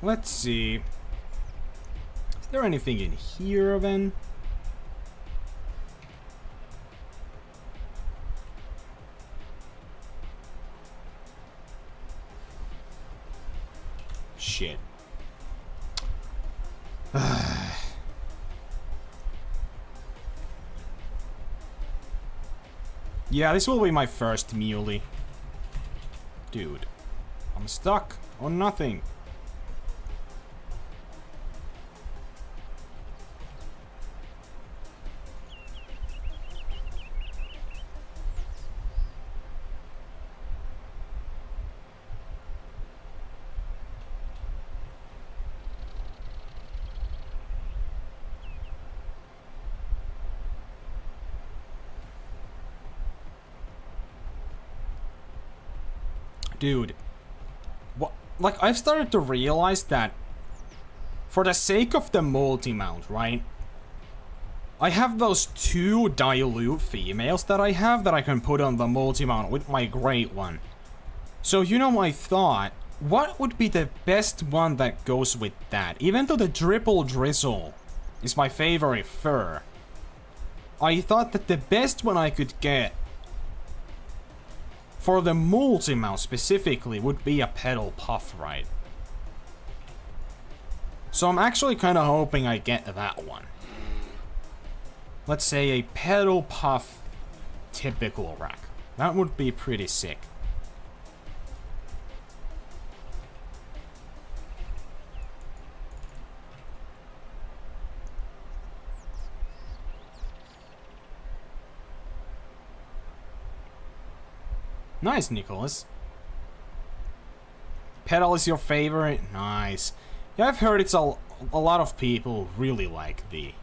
[SPEAKER 1] Let's see. Is there anything in here then? Shit. Yeah, this will be my first muley. Dude, I'm stuck on nothing. Dude, what? Like, I've started to realize that for the sake of the multi-mount, right? I have those 2 dilute females that I have that I can put on the multi-mount with my great one. So, you know, I thought, what would be the best one that goes with that? Even though the triple drizzle is my favorite fur, I thought that the best one I could get for the multi-mount specifically would be a pedal puff, right? So I'm actually kind of hoping I get that one. Let's say a pedal puff typical rack. That would be pretty sick. Nice, Nicholas. Pedal is your favorite? Nice. Yeah, I've heard it's a lot of people really like the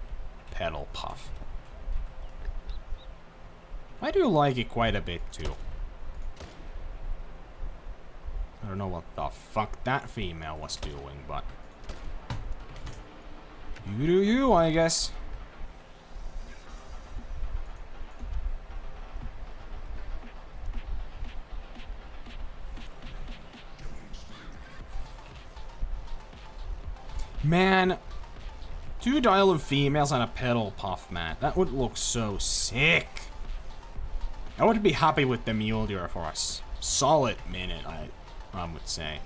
[SPEAKER 1] pedal puff. I do like it quite a bit too. I don't know what the fuck that female was doing, but you do you, I guess. Man, 2 dilute females and a pedal puff, man. That would look so sick. I would be happy with the Mule Deer for a solid minute, I would say.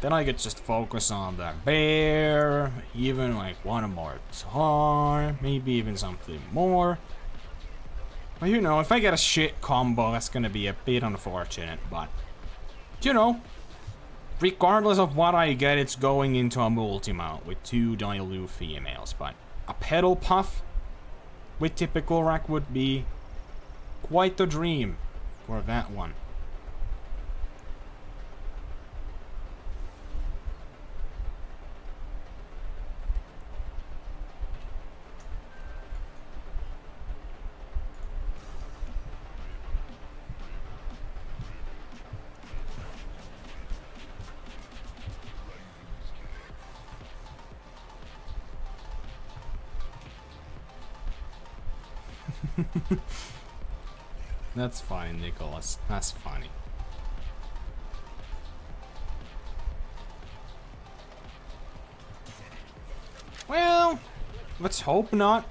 [SPEAKER 1] Then I could just focus on the bear, even like one more tar, maybe even something more. But you know, if I get a shit combo, that's gonna be a bit unfortunate, but you know, regardless of what I get, it's going into a multi-mount with 2 dilute females, but a pedal puff with typical rack would be quite the dream for that one. That's funny, Nicholas. That's funny. Well, let's hope not.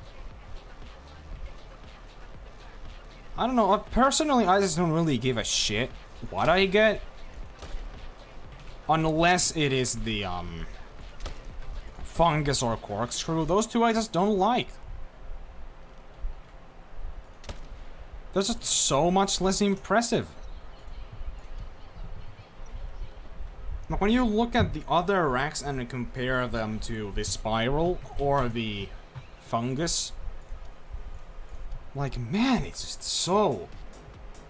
[SPEAKER 1] I don't know. Personally, I just don't really give a shit what I get. Unless it is the, fungus or corkscrew. Those 2 I just don't like. They're just so much less impressive. Like when you look at the other racks and compare them to the spiral or the fungus, like, man, it's just so...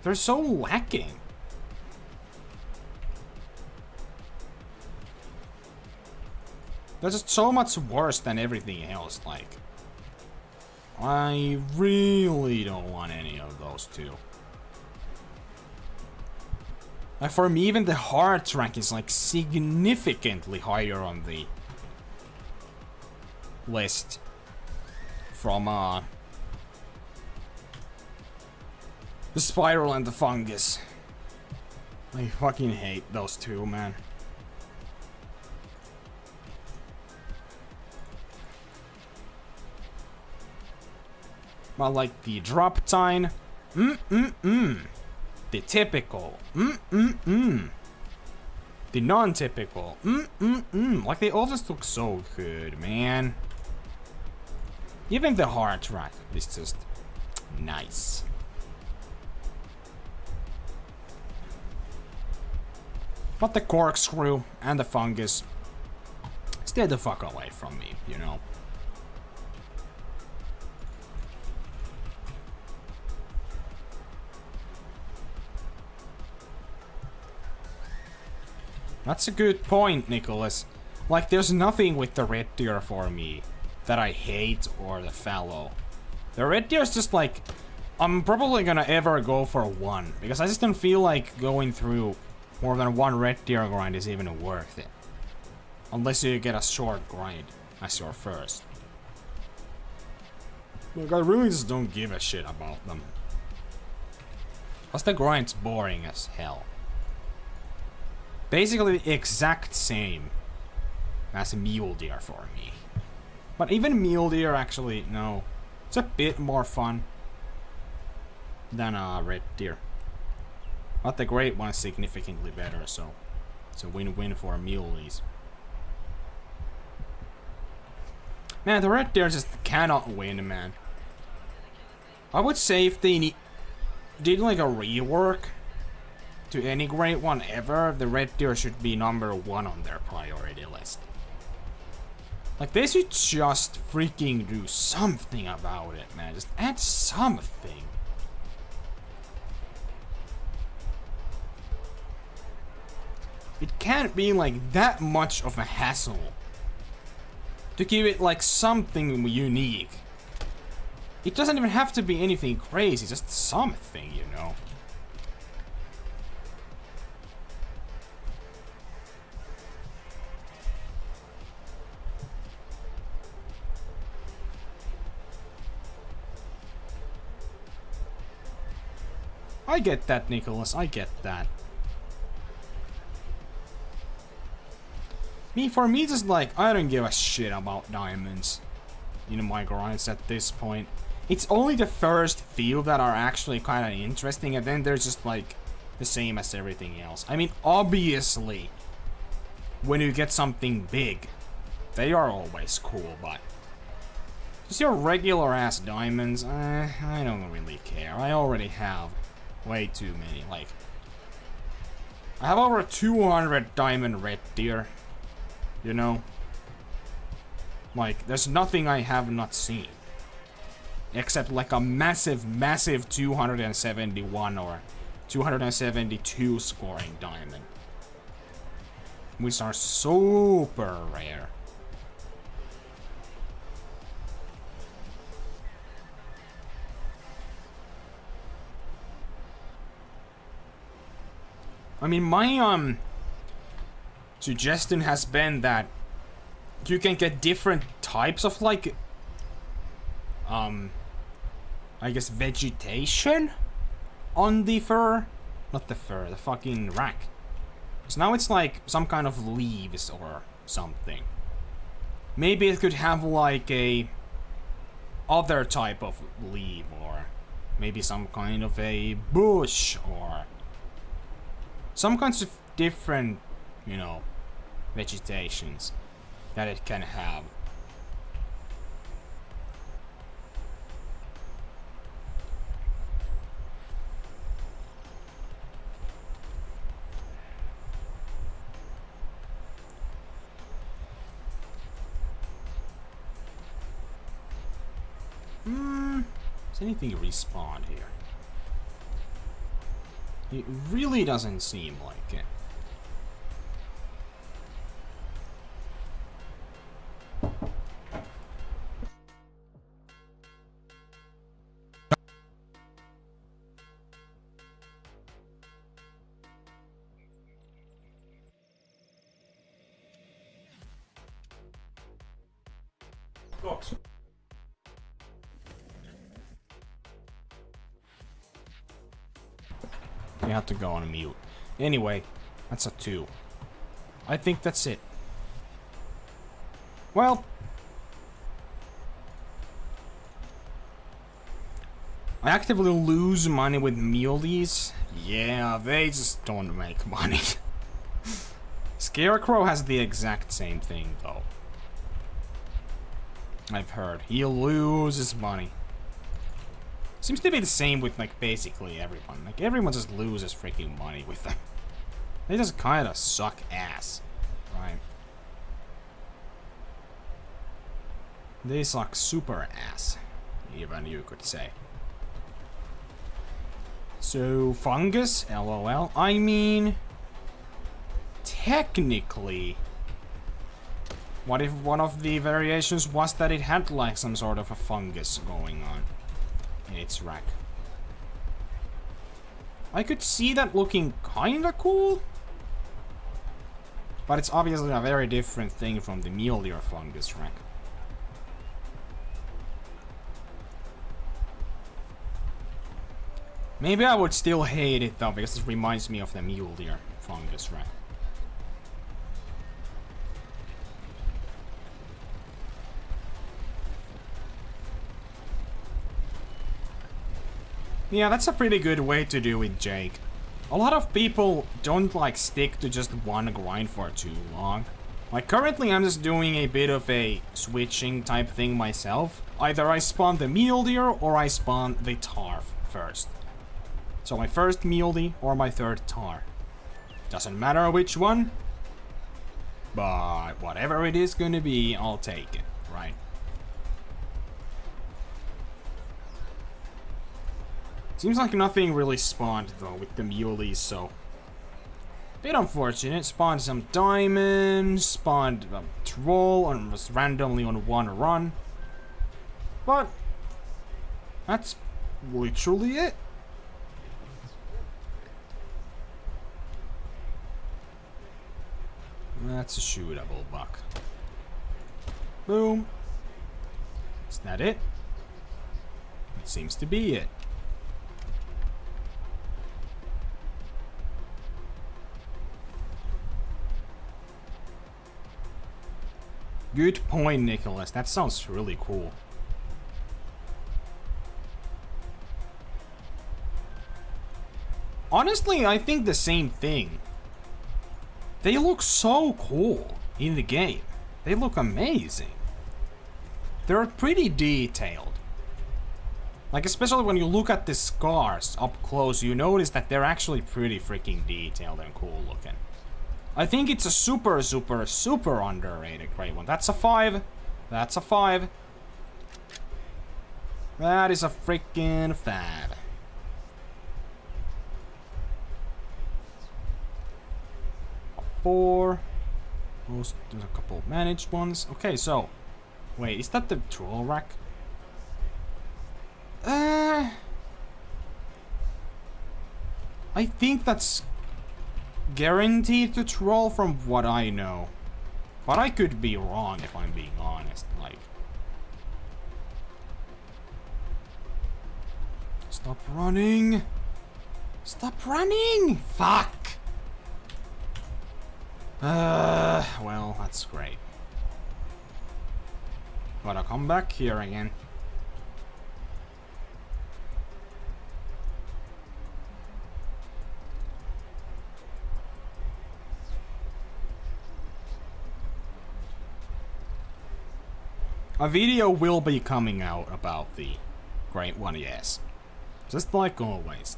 [SPEAKER 1] they're so lacking. They're just so much worse than everything else, like... I really don't want any of those 2. Like for me, even the heart rank is like significantly higher on the list from the spiral and the fungus. I fucking hate those two, man. But like the drop time, the typical, the non-typical, like they all just look so good, man. Even the hard track is just nice. But the corkscrew and the fungus, stay the fuck away from me, you know. That's a good point, Nicholas. Like, there's nothing with the red deer for me that I hate or the fallow. The red deer's just like, I'm probably gonna ever go for one, because I just don't feel like going through more than one red deer grind is even worth it. Unless you get a short grind as your first. Like, I really just don't give a shit about them. Plus the grind's boring as hell. Basically the exact same as Mule Deer for me. But even Mule Deer actually, no. It's a bit more fun than a red deer. But the great one is significantly better, so it's a win-win for muleys. Man, the red deer just cannot win, man. I would say if they did like a rework to any great one ever, the red deer should be #1 on their priority list. Like, they should just freaking do something about it, man. Just add something. It can't be like that much of a hassle to give it like something unique. It doesn't even have to be anything crazy, just something, you know. I get that, Nicholas, I get that. For me, just like, I don't give a shit about diamonds in my grinds at this point. It's only the first few that are actually kind of interesting, and then they're just like the same as everything else. I mean, obviously, when you get something big, they are always cool, but just your regular ass diamonds, I don't really care. I already have way too many. Like, I have over 200 diamond red deer, you know? Like, there's nothing I have not seen. Except like a massive 271 or 272 scoring diamond. Which are super rare. I mean, my suggestion has been that you can get different types of like I guess vegetation on the fur. Not the fur, the fucking rack. So now it's like some kind of leaves or something. Maybe it could have like a other type of leaf, or maybe some kind of a bush, or some kinds of different, you know, vegetations that it can have. Does anything respawn here? It really doesn't seem like it. You have to go on mute. Anyway, that's a 2. I think that's it. Well, I actively lose money with muleys. Yeah, they just don't make money. Scarecrow has the exact same thing, though. I've heard. He loses money. Seems to be the same with, like, basically everyone. Like, everyone just loses freaking money with them. They just kinda suck ass. Right? They suck super ass. Even you could say. So, fungus? LOL. I mean... technically... what if one of the variations was that it had, like, some sort of a fungus going on in its rack? I could see that looking kinda cool. But it's obviously a very different thing from the Mule Deer fungus rack. Maybe I would still hate it though, because it reminds me of the Mule Deer fungus rack. Yeah, that's a pretty good way to do it, Jake. A lot of people don't like stick to just one grind for too long. Like currently I'm just doing a bit of a switching type thing myself. Either I spawn the Mule Deer or I spawn the tar first. So my first Muley or my third tar. Doesn't matter which one. But whatever it is gonna be, I'll take it, right? Seems like nothing really spawned though with the muleys, so... bit unfortunate. Spawned some diamonds, spawned a troll, and was randomly on one run. But... that's literally it. That's a shootable buck. Boom. Is that it? It seems to be it. Good point, Nicholas. That sounds really cool. Honestly, I think the same thing. They look so cool in the game. They look amazing. They're pretty detailed. Like, especially when you look at the scars up close, you notice that they're actually pretty freaking detailed and cool looking. I think it's a super, super, super underrated great one. That's a 5. That's a 5. That is a freaking 5. A 4. There's a couple managed ones. Okay, so... wait, is that the troll rack? I think that's guaranteed to troll from what I know. But I could be wrong if I'm being honest, like... stop running! Stop running! Fuck! Well, that's great. Gotta come back here again. A video will be coming out about the Great One, yes. Just like always.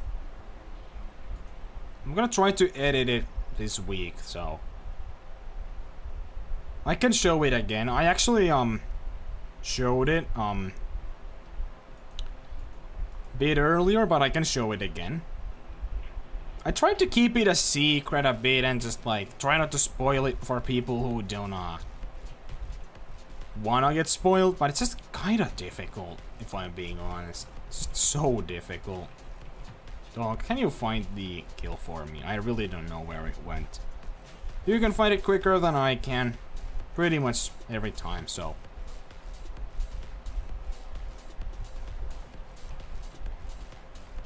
[SPEAKER 1] I'm gonna try to edit it this week, so... I can show it again. I actually, showed it, bit earlier, but I can show it again. I tried to keep it a secret a bit and just, like, try not to spoil it for people who don't, wanna get spoiled, but it's just kinda difficult, if I'm being honest. It's just so difficult. Dog, can you find the kill for me? I really don't know where it went. You can find it quicker than I can. Pretty much every time, so.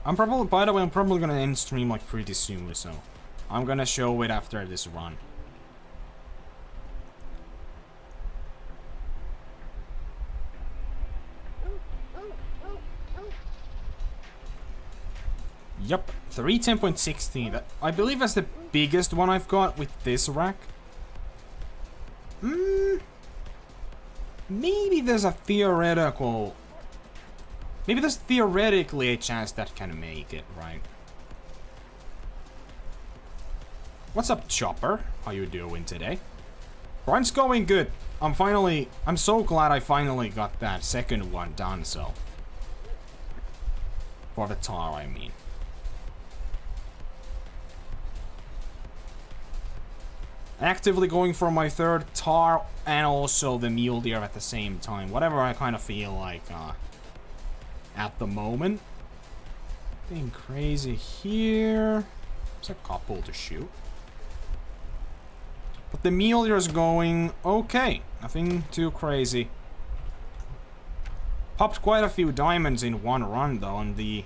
[SPEAKER 1] I'm probably, by the way, I'm probably gonna end stream like pretty soon, so. I'm gonna show it after this run. Yep, 310.16. I believe that's the biggest one I've got with this rack. Maybe there's a theoretical... Maybe there's theoretically a chance that can make it, right? What's up, Chopper? How you doing today? Grind's going good. I'm so glad I finally got that second one done, so. For the tar, I mean. Actively going for my third tar and also the mule deer at the same time. Whatever I kind of feel like at the moment. Being crazy here. There's a couple to shoot. But the mule deer is going okay. Nothing too crazy. Popped quite a few diamonds in one run though, and the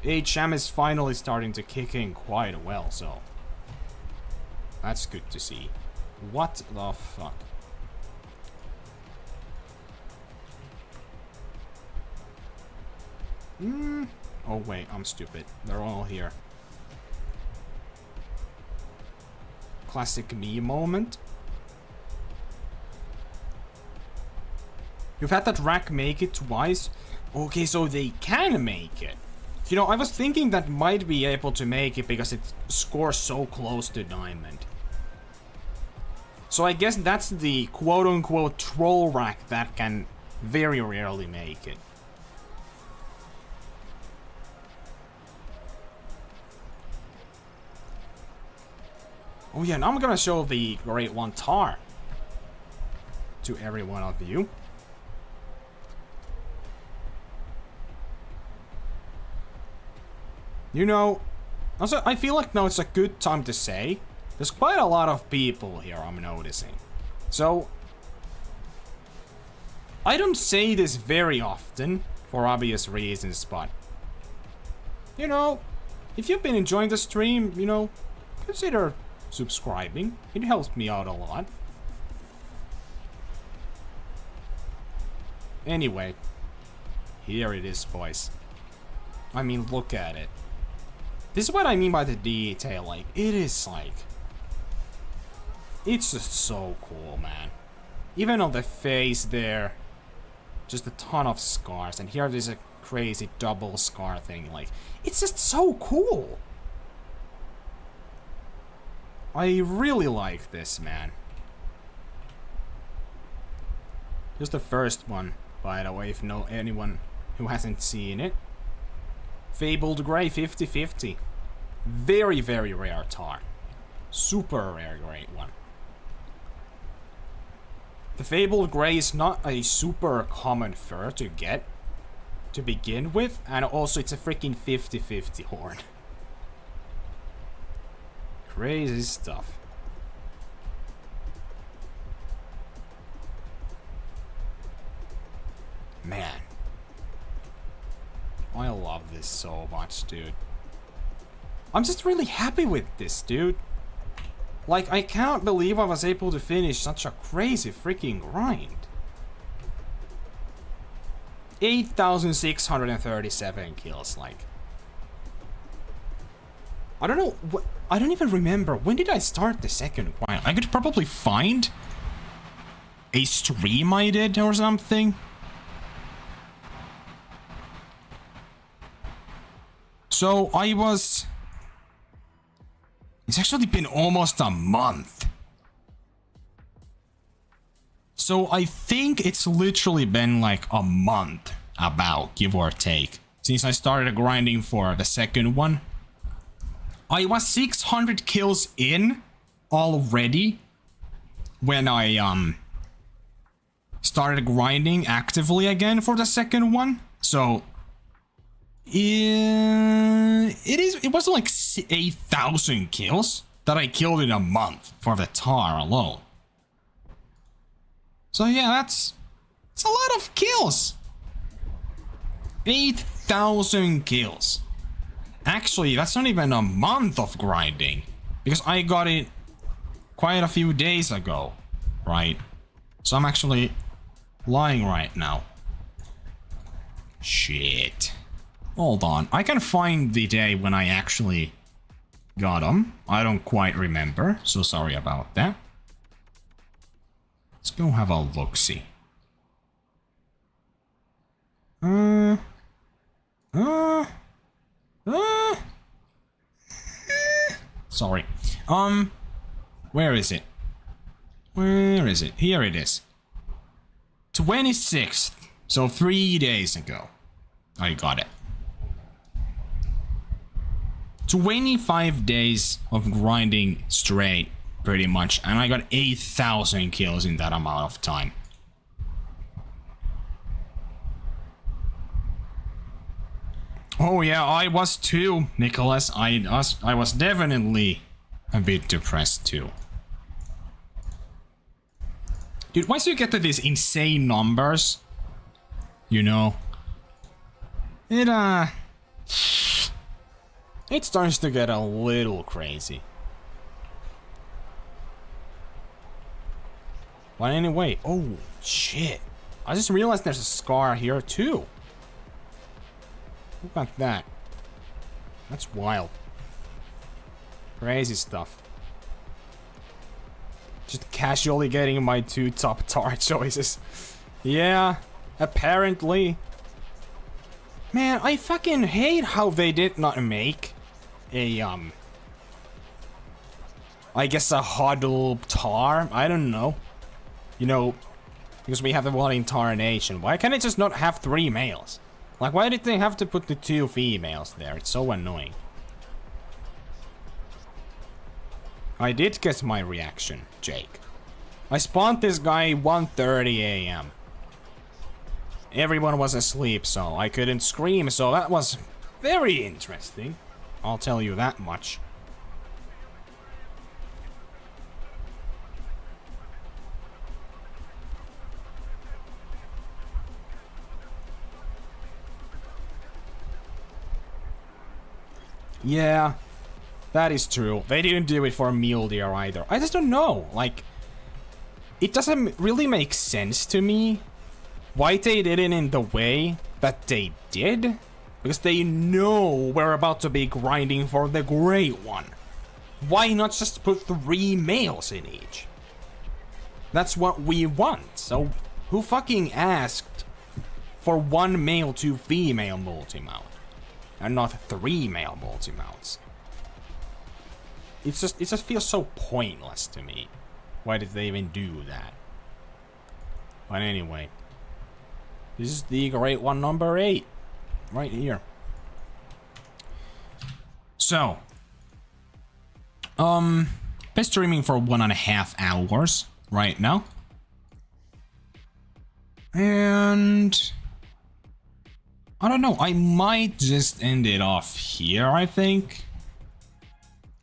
[SPEAKER 1] HM is finally starting to kick in quite well, so. That's good to see. What the fuck? Oh wait, I'm stupid. They're all here. Classic me moment. You've had that rack make it twice? Okay, so they can make it. You know, I was thinking that might be able to make it because it scores so close to diamond. So I guess that's the quote-unquote troll rack that can very rarely make it. Oh yeah, now I'm gonna show the Great One tar to every one of you. You know, also I feel like now it's a good time to say, there's quite a lot of people here I'm noticing. So, I don't say this very often, for obvious reasons, but, you know, if you've been enjoying the stream, you know, consider subscribing. It helps me out a lot. Anyway, here it is, boys. I mean, look at it. This is what I mean by the detail, like, it is like... It's just so cool, man. Even on the face there, just a ton of scars, and here there's a crazy double scar thing, like, it's just so cool! I really like this, man. Just the first one, by the way, if anyone who hasn't seen it. Fabled Grey 50/50. Very, very rare tar. Super rare great one. The Fabled Grey is not a super common fur to get to begin with, and also it's a freaking 50/50 horn. Crazy stuff. Man. I love this so much, dude. I'm just really happy with this, dude. Like, I cannot believe I was able to finish such a crazy freaking grind. 8,637 kills, like. I don't know, I don't even remember, when did I start the second grind? I could probably find a stream I did or something. So I was... It's actually been almost a month. So I think it's literally been like a month, about, give or take, since I started grinding for the second one. I was 600 kills in already when I started grinding actively again for the second one. So it was like 8,000 kills that I killed in a month for the tar alone. So yeah, it's a lot of kills. 8,000 kills. Actually, that's not even a month of grinding. Because I got it quite a few days ago, right? So I'm actually lying right now. Shit. Hold on, I can find the day when I actually got them. I don't quite remember, so sorry about that. Let's go have a look-see. Sorry. Where is it? Where is it? Here it is. 26th. So 3 days ago. I got it. 25 days of grinding straight, pretty much. And I got 8,000 kills in that amount of time. Oh yeah, I was too, Nicholas. I was definitely a bit depressed too. Dude, once you get to these insane numbers, you know, it starts to get a little crazy. But anyway, oh shit. I just realized there's a scar here too. Look at that. That's wild. Crazy stuff. Just casually getting my 2 top tar choices. Yeah, apparently. Man, I fucking hate how they did not make a, I guess a huddle tar. I don't know. You know, because we have the one in Tar Nation. Why can't it just not have 3 males? Like, why did they have to put the 2 females there? It's so annoying. I did get my reaction, Jake. I spawned this guy 1:30 AM. Everyone was asleep, so I couldn't scream, so that was very interesting. I'll tell you that much. Yeah, that is true. They didn't do it for Mule Deer either. I just don't know. Like, it doesn't really make sense to me why they did it in the way that they did. Because they know we're about to be grinding for the great one. Why not just put 3 males in each? That's what we want. So, who fucking asked for 1 male, 2 female multi-mount? And not 3 male multi-mounts. It just feels so pointless to me. Why did they even do that? But anyway. This is the great one number 8. Right here. So. Been streaming for 1.5 hours right now. And I don't know, I might just end it off here, I think.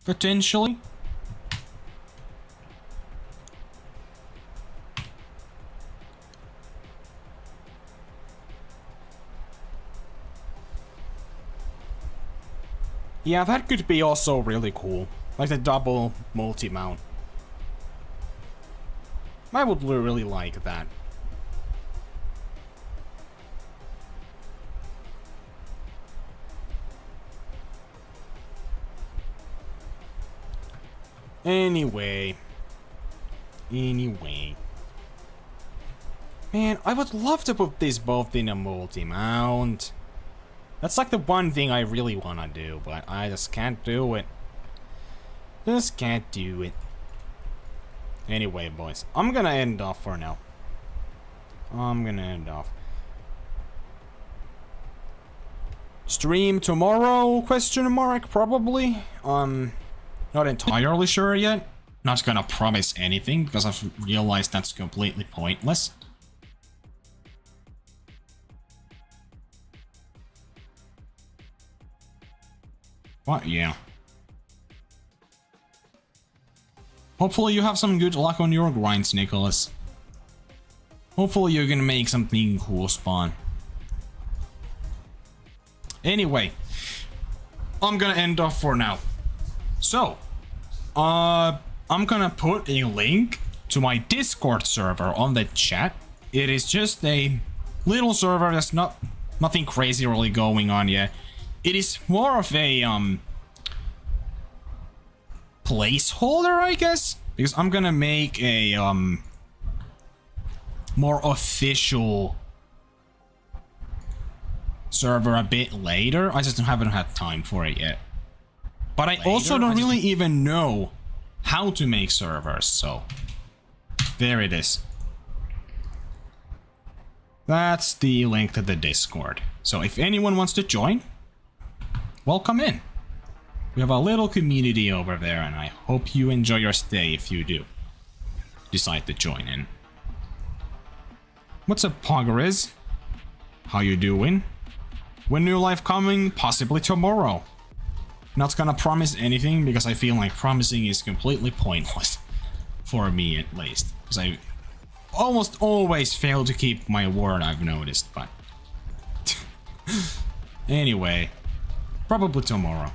[SPEAKER 1] Potentially. Yeah, that could be also really cool. Like the double multi-mount. I would really like that. Anyway. Man, I would love to put these both in a multi-mount. That's like the one thing I really want to do, but I just can't do it. Just can't do it. Anyway, boys, I'm gonna end off for now. Stream tomorrow? Question mark, probably. Not entirely sure yet. Not gonna promise anything because I've realized that's completely pointless. But yeah. Hopefully you have some good luck on your grinds, Nicholas. Hopefully you're gonna make something cool spawn. Anyway, I'm gonna end off for now. So, I'm gonna put a link to my Discord server on the chat. It is just a little server. There's nothing crazy really going on yet. It is more of a placeholder, I guess, because I'm gonna make a more official server a bit later. I just haven't had time for it yet. But I also don't really even know how to make servers, so there it is. That's the link to the Discord. So if anyone wants to join, welcome in. We have a little community over there, and I hope you enjoy your stay if you do decide to join in. What's up, Poggeriz? How you doing? When new life coming? Possibly tomorrow. Not gonna promise anything because I feel like promising is completely pointless. For me, at least. Because I almost always fail to keep my word, I've noticed, but... Anyway, probably tomorrow.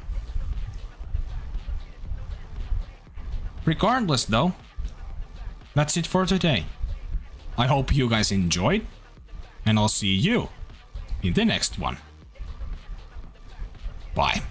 [SPEAKER 1] Regardless, though, that's it for today. I hope you guys enjoyed, and I'll see you in the next one. Bye.